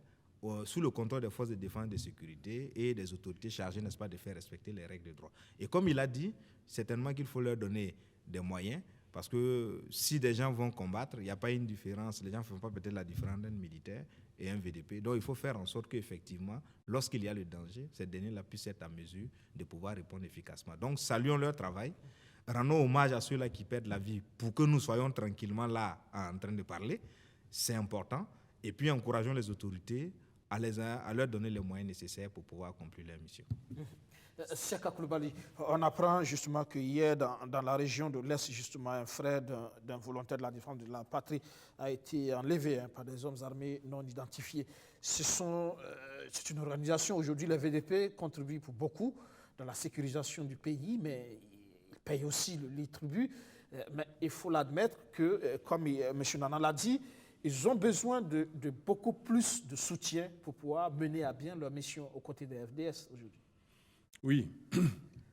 sous le contrôle des forces de défense et de sécurité et des autorités chargées, n'est-ce pas, de faire respecter les règles de droit. Et comme il a dit, certainement qu'il faut leur donner des moyens, parce que si des gens vont combattre, il n'y a pas une différence, les gens ne font pas peut-être la différence d'un militaire et un VDP. Donc il faut faire en sorte qu'effectivement, lorsqu'il y a le danger, ces derniers-là puissent être en mesure de pouvoir répondre efficacement. Donc saluons leur travail, rendons hommage à ceux-là qui perdent la vie pour que nous soyons tranquillement là en train de parler, c'est important, et puis encourageons les autorités à leur donner les moyens nécessaires pour pouvoir accomplir leur mission. Siaka Koulibaly, on apprend justement qu'hier, dans la région de l'Est, justement, un frère d'un volontaire de la défense de la patrie a été enlevé par des hommes armés non identifiés. C'est une organisation, aujourd'hui, les VDP contribuent pour beaucoup dans la sécurisation du pays, mais ils payent aussi le tribut. Mais il faut l'admettre que, comme M. Nana l'a dit, ils ont besoin de beaucoup plus de soutien pour pouvoir mener à bien leur mission aux côtés des FDS aujourd'hui. Oui.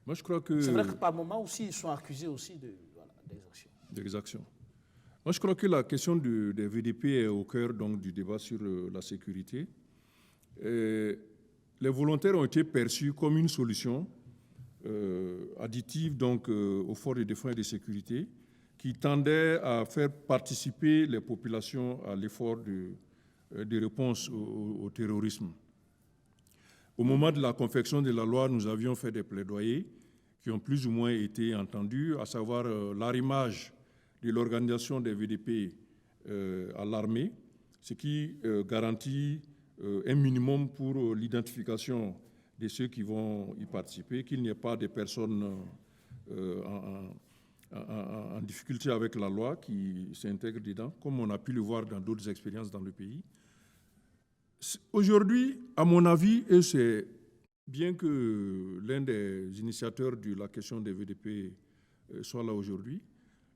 Moi, je crois que... C'est vrai que par moment aussi, ils sont accusés aussi des actions. Des actions. Moi, je crois que la question des VDP est au cœur donc, du débat sur la sécurité. Les volontaires ont été perçus comme une solution additive donc, aux forces de défense et de sécurité qui tendait à faire participer les populations à l'effort de réponse au terrorisme. Au moment de la confection de la loi, nous avions fait des plaidoyers qui ont plus ou moins été entendus, à savoir l'arrimage de l'organisation des VDP à l'armée, ce qui garantit un minimum pour l'identification de ceux qui vont y participer, qu'il n'y ait pas de personnes en difficulté avec la loi qui s'intègrent dedans, comme on a pu le voir dans d'autres expériences dans le pays. Aujourd'hui, à mon avis, et c'est bien que l'un des initiateurs de la question des VDP soit là aujourd'hui,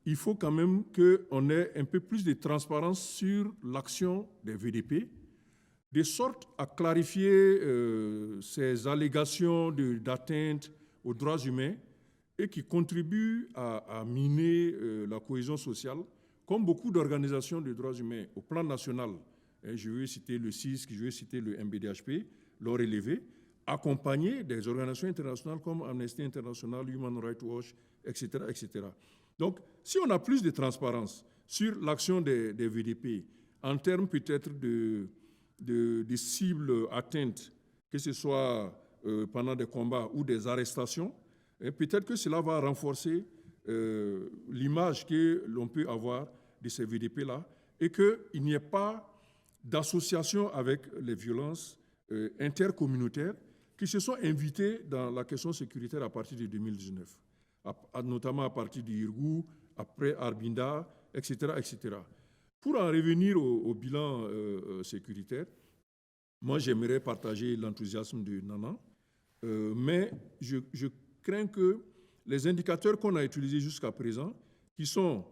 il faut quand même qu'on ait un peu plus de transparence sur l'action des VDP, de sorte à clarifier ces allégations d'atteinte aux droits humains et qui contribuent à miner la cohésion sociale, comme beaucoup d'organisations de droits humains au plan national. Je vais citer le CISC, je vais citer le MBDHP, l'ont relevé, accompagné des organisations internationales comme Amnesty International, Human Rights Watch, etc., etc. Donc, si on a plus de transparence sur l'action des VDP, en termes peut-être de cibles atteintes, que ce soit pendant des combats ou des arrestations, peut-être que cela va renforcer l'image que l'on peut avoir de ces VDP-là et qu'il n'y ait pas d'association avec les violences intercommunautaires qui se sont invitées dans la question sécuritaire à partir de 2019, notamment à partir d'Irgou, après Arbinda, etc., etc. Pour en revenir au bilan sécuritaire, moi j'aimerais partager l'enthousiasme de Nana, mais je crains que les indicateurs qu'on a utilisés jusqu'à présent, qui sont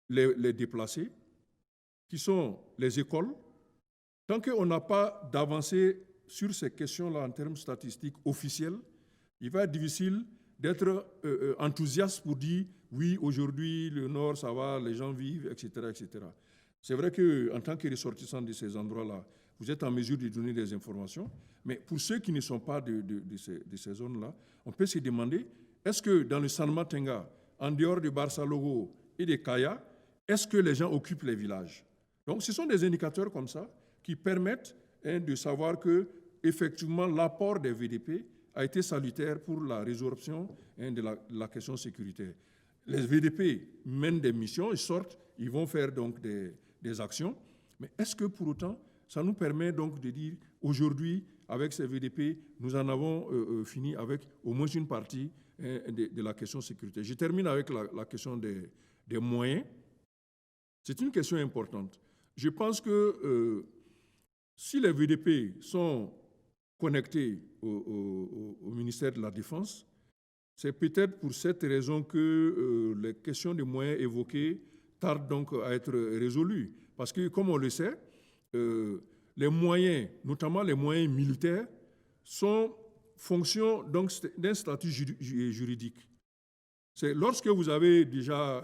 les déplacés, qui sont les écoles, tant qu'on n'a pas d'avancée sur ces questions-là en termes statistiques officiels, il va être difficile d'être enthousiaste pour dire oui, aujourd'hui, le Nord, ça va, les gens vivent, etc., etc. C'est vrai qu'en tant que ressortissant de ces endroits-là, vous êtes en mesure de donner des informations, mais pour ceux qui ne sont pas de ces zones-là, on peut se demander, est-ce que dans le Sanmatenga, en dehors de Barsalogo et de Kaya, est-ce que les gens occupent les villages? Donc ce sont des indicateurs comme ça qui permettent de savoir que effectivement l'apport des VDP a été salutaire pour la résorption de la question sécuritaire. Les VDP mènent des missions, ils sortent, ils vont faire donc des actions, mais est-ce que pour autant, ça nous permet donc de dire aujourd'hui, avec ces VDP, nous en avons fini avec au moins une partie de la question sécuritaire. Je termine avec la question des moyens. C'est une question importante. Je pense que si les VDP sont connectés au ministère de la Défense, c'est peut-être pour cette raison que les questions de moyens évoquées tardent donc à être résolues. Parce que, comme on le sait, les moyens, notamment les moyens militaires, sont fonction d'un statut juridique. C'est lorsque vous avez déjà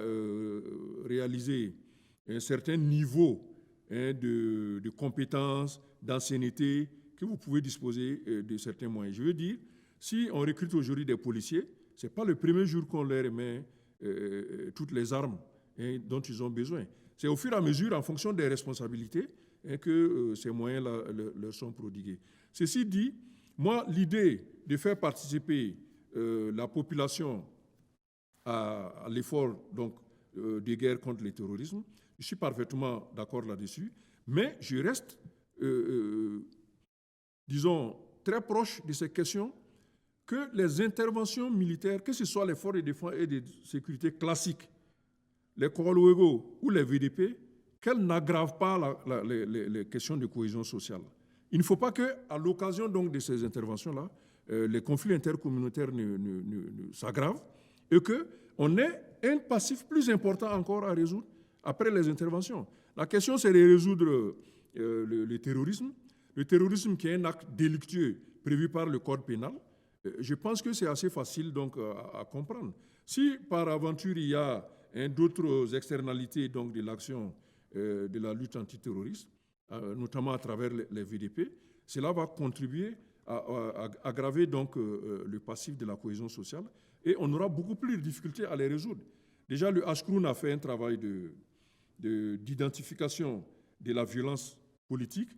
réalisé un certain niveau de compétences, d'ancienneté, que vous pouvez disposer de certains moyens. Je veux dire, si on recrute aujourd'hui des policiers, ce n'est pas le premier jour qu'on leur remet toutes les armes dont ils ont besoin. C'est au fur et à mesure, en fonction des responsabilités, que ces moyens-là leur sont prodigués. Ceci dit, moi, l'idée de faire participer la population à l'effort de guerre contre le terrorisme, je suis parfaitement d'accord là-dessus, mais je reste, disons, très proche de ces questions que les interventions militaires, que ce soit les forces de défense et de sécurité classiques, les Koroluego ou les VDP, qu'elles n'aggravent pas les questions de cohésion sociale. Il ne faut pas qu'à l'occasion donc de ces interventions-là, les conflits intercommunautaires s'aggravent et qu'on ait un passif plus important encore à résoudre après les interventions. La question, c'est de résoudre le terrorisme. Le terrorisme qui est un acte délictueux prévu par le Code pénal, je pense que c'est assez facile donc, à comprendre. Si par aventure il y a d'autres externalités donc, de l'action de la lutte antiterroriste, notamment à travers les VDP, cela va contribuer aggraver donc, le passif de la cohésion sociale et on aura beaucoup plus de difficultés à les résoudre. Déjà, le Ashkroun a fait un travail d'identification de la violence politique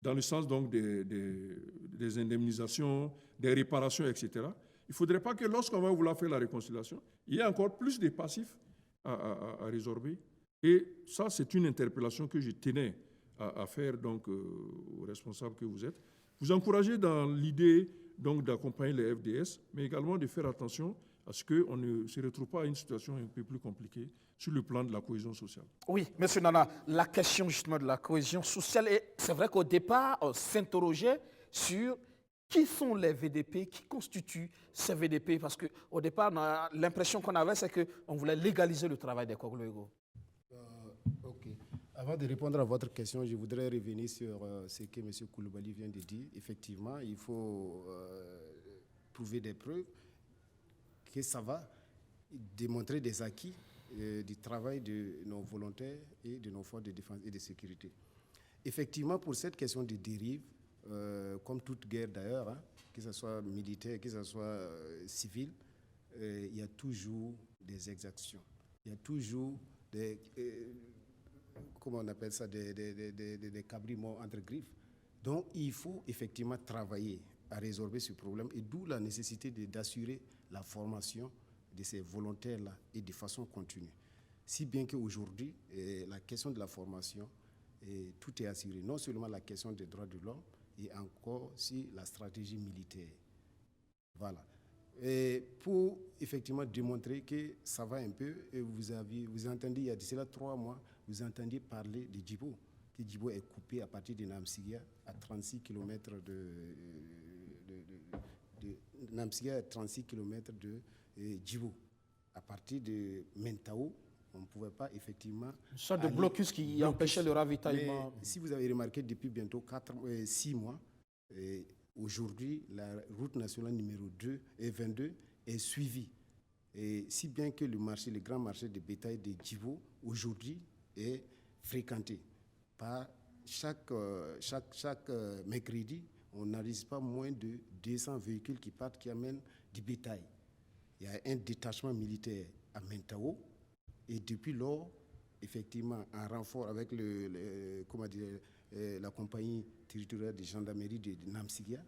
dans le sens donc des indemnisations, des réparations, etc. Il ne faudrait pas que lorsqu'on va vouloir faire la réconciliation, il y ait encore plus de passifs à résorber. Et ça, c'est une interpellation que je tenais à faire donc, aux responsables que vous êtes. Vous encouragez dans l'idée donc d'accompagner les FDS, mais également de faire attention à ce qu'on ne se retrouve pas à une situation un peu plus compliquée sur le plan de la cohésion sociale. Oui, M. Nana, la question justement de la cohésion sociale, c'est vrai qu'au départ, on s'interrogeait sur qui sont les VDP, qui constituent ces VDP, parce qu'au départ, l'impression qu'on avait, c'est qu'on voulait légaliser le travail des Kogloego. Ok. Avant de répondre à votre question, je voudrais revenir sur ce que M. Koulibaly vient de dire. Effectivement, il faut trouver des preuves que ça va démontrer des acquis du travail de nos volontaires et de nos forces de défense et de sécurité. Effectivement, pour cette question de dérive, comme toute guerre d'ailleurs, hein, que ce soit militaire, que ce soit civil, il y a toujours des exactions. Il y a toujours des... comment on appelle ça, des cabriments entre griffes. Donc, il faut effectivement travailler à résorber ce problème et d'où la nécessité d'assurer la formation de ces volontaires-là et de façon continue. Si bien qu'aujourd'hui, la question de la formation, tout est assuré. Non seulement la question des droits de l'homme, et encore si la stratégie militaire. Voilà. Et pour effectivement démontrer que ça va un peu, et vous entendez, il y a d'ici là 3 mois, vous entendiez parler de Djibo, que Djibo est coupé à partir de Namsigia à 36 km de Namsigia à 36 km de Djibo. À partir de Mentao, on ne pouvait pas effectivement... Une sorte de blocus qui empêchait le ravitaillement. Mais si vous avez remarqué, depuis bientôt 6 mois, aujourd'hui, la route nationale numéro 2 et 22 est suivie. Et si bien que le grand marché de bétail de Djibo, aujourd'hui, est fréquenté. Par chaque mercredi, on n'arrive pas moins de 200 véhicules qui partent, qui amènent du bétail. Il y a un détachement militaire à Mentao. Et depuis lors, effectivement, en renfort avec la compagnie territoriale de gendarmerie de Namsigia,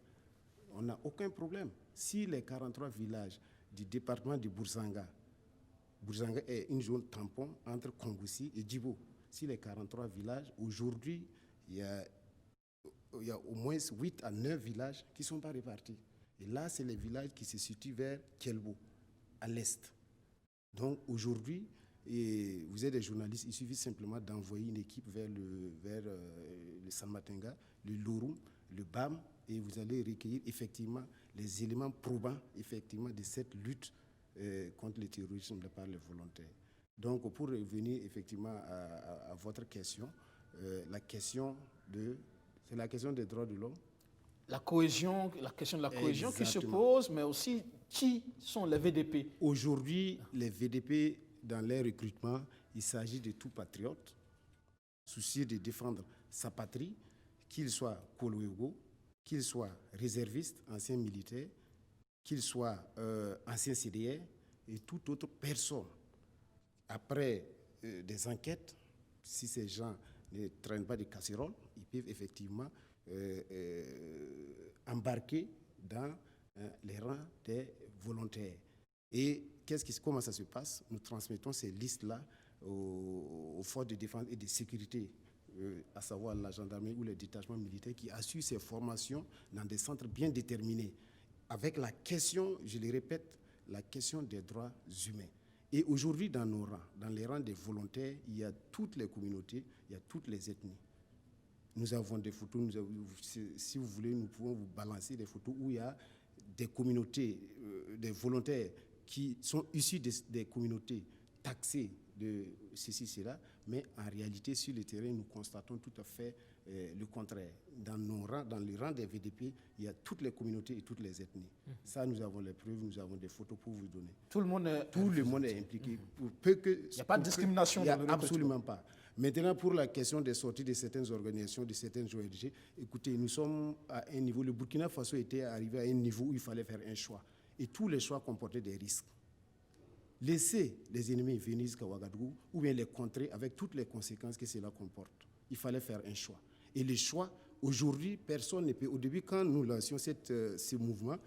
on n'a aucun problème. Si les 43 villages du département de Bourzanga est une zone tampon entre Kongoussi et Djibo, si les 43 villages, aujourd'hui, il y a au moins 8 à 9 villages qui ne sont pas répartis. Et là, c'est les villages qui se situent vers Kielbo, à l'est. Donc aujourd'hui, et vous êtes des journalistes, il suffit simplement d'envoyer une équipe vers le Salmatenga, le Lorum, le BAM, et vous allez recueillir effectivement les éléments probants effectivement de cette lutte contre le terrorisme par les volontaires. Donc pour revenir effectivement à votre question, c'est la question des droits de l'homme. La question de la cohésion qui se pose, mais aussi qui sont les VDP. Aujourd'hui, les VDP, dans les recrutements, il s'agit de tout patriote, soucieux de défendre sa patrie, qu'il soit Koloego, qu'il soit réserviste, ancien militaire, qu'il soit ancien CDR et toute autre personne. Après des enquêtes, si ces gens ne traînent pas de casseroles, ils peuvent effectivement embarquer dans les rangs des volontaires. Et comment ça se passe? Nous transmettons ces listes-là aux forces de défense et de sécurité, à savoir la gendarmerie ou les détachements militaires qui assurent ces formations dans des centres bien déterminés, avec la question, je le répète, la question des droits humains. Et aujourd'hui, dans nos rangs, dans les rangs des volontaires, il y a toutes les communautés, il y a toutes les ethnies. Nous avons des photos, si vous voulez, nous pouvons vous balancer des photos où il y a des communautés, des volontaires qui sont issus des communautés taxées de ceci, cela, mais en réalité, sur le terrain, nous constatons tout à fait le contraire. Dans nos rangs, dans les rangs des VDP, il y a toutes les communautés et toutes les ethnies. Ça, nous avons les preuves, nous avons des photos pour vous donner. Tout le monde est impliqué. Il n'y a pas de discrimination. Il n'y a absolument pas. Maintenant, pour la question des sorties de certaines organisations, de certaines ONG, écoutez, nous sommes à un niveau, le Burkina Faso était arrivé à un niveau où il fallait faire un choix. Et tous les choix comportaient des risques. Laisser les ennemis venir jusqu'à Ouagadougou ou bien les contrer avec toutes les conséquences que cela comporte. Il fallait faire un choix. Et les choix, aujourd'hui, personne ne peut. Au début, quand nous lancions ce mouvement,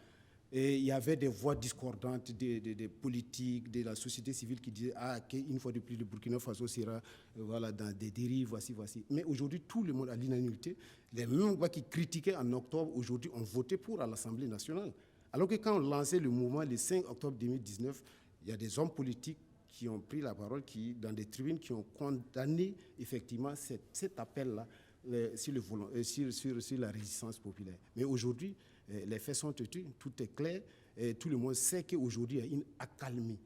et il y avait des voix discordantes des politiques, de la société civile qui disaient qu'une fois de plus, le Burkina Faso sera dans des dérives, voici. Mais aujourd'hui, tout le monde, à l'unanimité, les mêmes voix qui critiquaient en octobre, aujourd'hui, ont voté pour à l'Assemblée nationale. Alors que quand on lançait le mouvement le 5 octobre 2019, il y a des hommes politiques qui ont pris la parole, dans des tribunes, qui ont condamné effectivement cet appel-là sur la résistance populaire. Mais aujourd'hui, les faits sont têtus, tout est clair, et tout le monde sait qu'aujourd'hui, il y a une accalmie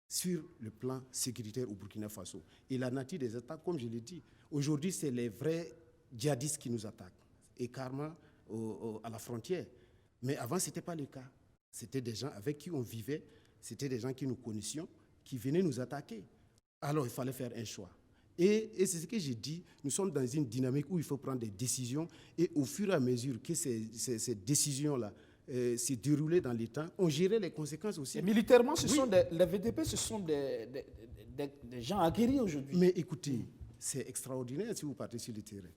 sur le plan sécuritaire au Burkina Faso. Et la nature des attaques, comme je l'ai dit, aujourd'hui, c'est les vrais djihadistes qui nous attaquent, et carrément à la frontière. Mais avant, ce n'était pas le cas. C'était des gens avec qui on vivait, c'était des gens qui nous connaissions, qui venaient nous attaquer. Alors, il fallait faire un choix. Et c'est ce que j'ai dit, nous sommes dans une dynamique où il faut prendre des décisions, et au fur et à mesure que ces décisions-là se déroulaient dans les temps, on gérait les conséquences aussi. Et militairement, les VDP, ce sont des gens aguerris aujourd'hui. Mais écoutez, c'est extraordinaire si vous partez sur le terrain.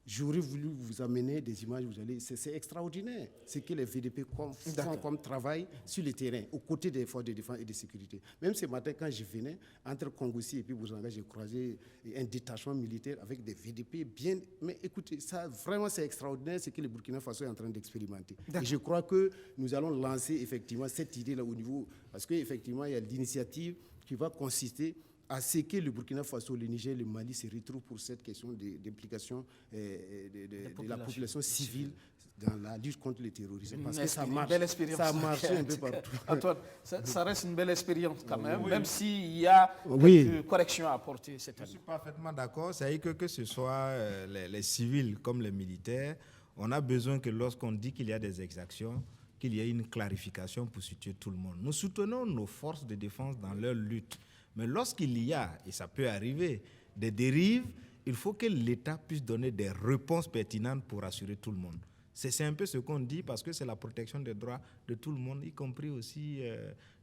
J'aurais voulu vous amener des images, c'est extraordinaire ce que les VDP font comme travail sur le terrain, aux côtés des forces de défense et de sécurité. Même ce matin, quand je venais, entre Kongossi et puis Bouzanga, j'ai croisé un détachement militaire avec des VDP bien. Mais écoutez, ça, vraiment, c'est extraordinaire ce que le Burkina Faso est en train d'expérimenter. Et je crois que nous allons lancer effectivement cette idée-là au niveau, parce qu'effectivement, il y a l'initiative qui va consister à ce que le Burkina Faso, le Niger, le Mali se retrouvent pour cette question d'implication de la population civile dans la lutte contre le terrorisme. Parce que ça marche un peu partout. Antoine, ça reste une belle expérience quand même, même s'il y a quelques corrections à apporter cette année. Je suis parfaitement d'accord. C'est-à-dire que ce soit les civils comme les militaires, on a besoin que lorsqu'on dit qu'il y a des exactions, qu'il y ait une clarification pour situer tout le monde. Nous soutenons nos forces de défense dans leur lutte. Mais lorsqu'il y a, et ça peut arriver, des dérives, il faut que l'État puisse donner des réponses pertinentes pour assurer tout le monde. C'est un peu ce qu'on dit parce que c'est la protection des droits de tout le monde, y compris aussi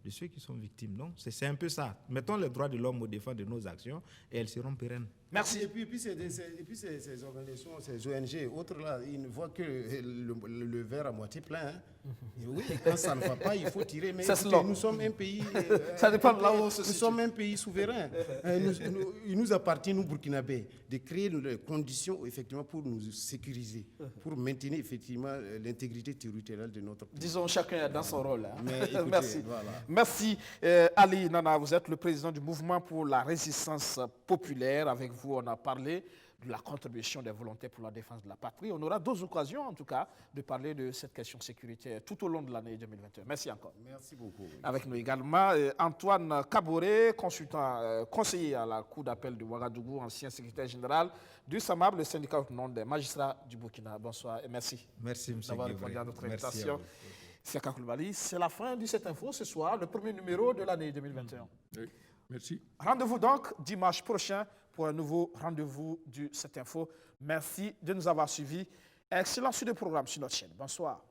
de ceux qui sont victimes. Donc, c'est un peu ça. Mettons les droits de l'homme au défend de nos actions et elles seront pérennes. Merci. Et puis ces organisations, ces ONG, autres là, ils ne voient que le verre à moitié plein. Hein. Et oui, quand ça ne va pas, il faut tirer. Mais écoutez, nous sommes un pays. Ça dépend de là où on se situe. Nous sommes un pays souverain. Il nous appartient, nous Burkinabés, de créer les conditions effectivement pour nous sécuriser, pour maintenir effectivement l'intégrité territoriale de notre pays. Disons chacun dans son rôle. Hein. Mais écoutez, merci. Voilà. Merci Ali Nana, vous êtes le président du mouvement pour la résistance populaire. Avec vous, on a parlé de la contribution des volontaires pour la défense de la patrie. On aura d'autres occasions, en tout cas, de parler de cette question sécuritaire tout au long de l'année 2021. Merci encore. Merci beaucoup. Avec nous également Antoine Kaboré, consultant, conseiller à la Cour d'appel de Ouagadougou, ancien secrétaire général du SAMAB, le syndicat autonome des magistrats du Burkina. Bonsoir et merci. Merci, M. d'avoir répondu à notre invitation. Siaka Koulibaly, c'est la fin de cette info ce soir, le premier numéro de l'année 2021. Oui, merci. Rendez-vous donc dimanche prochain pour un nouveau rendez-vous de cette info. Merci de nous avoir suivis. Excellent suite de programme sur notre chaîne. Bonsoir.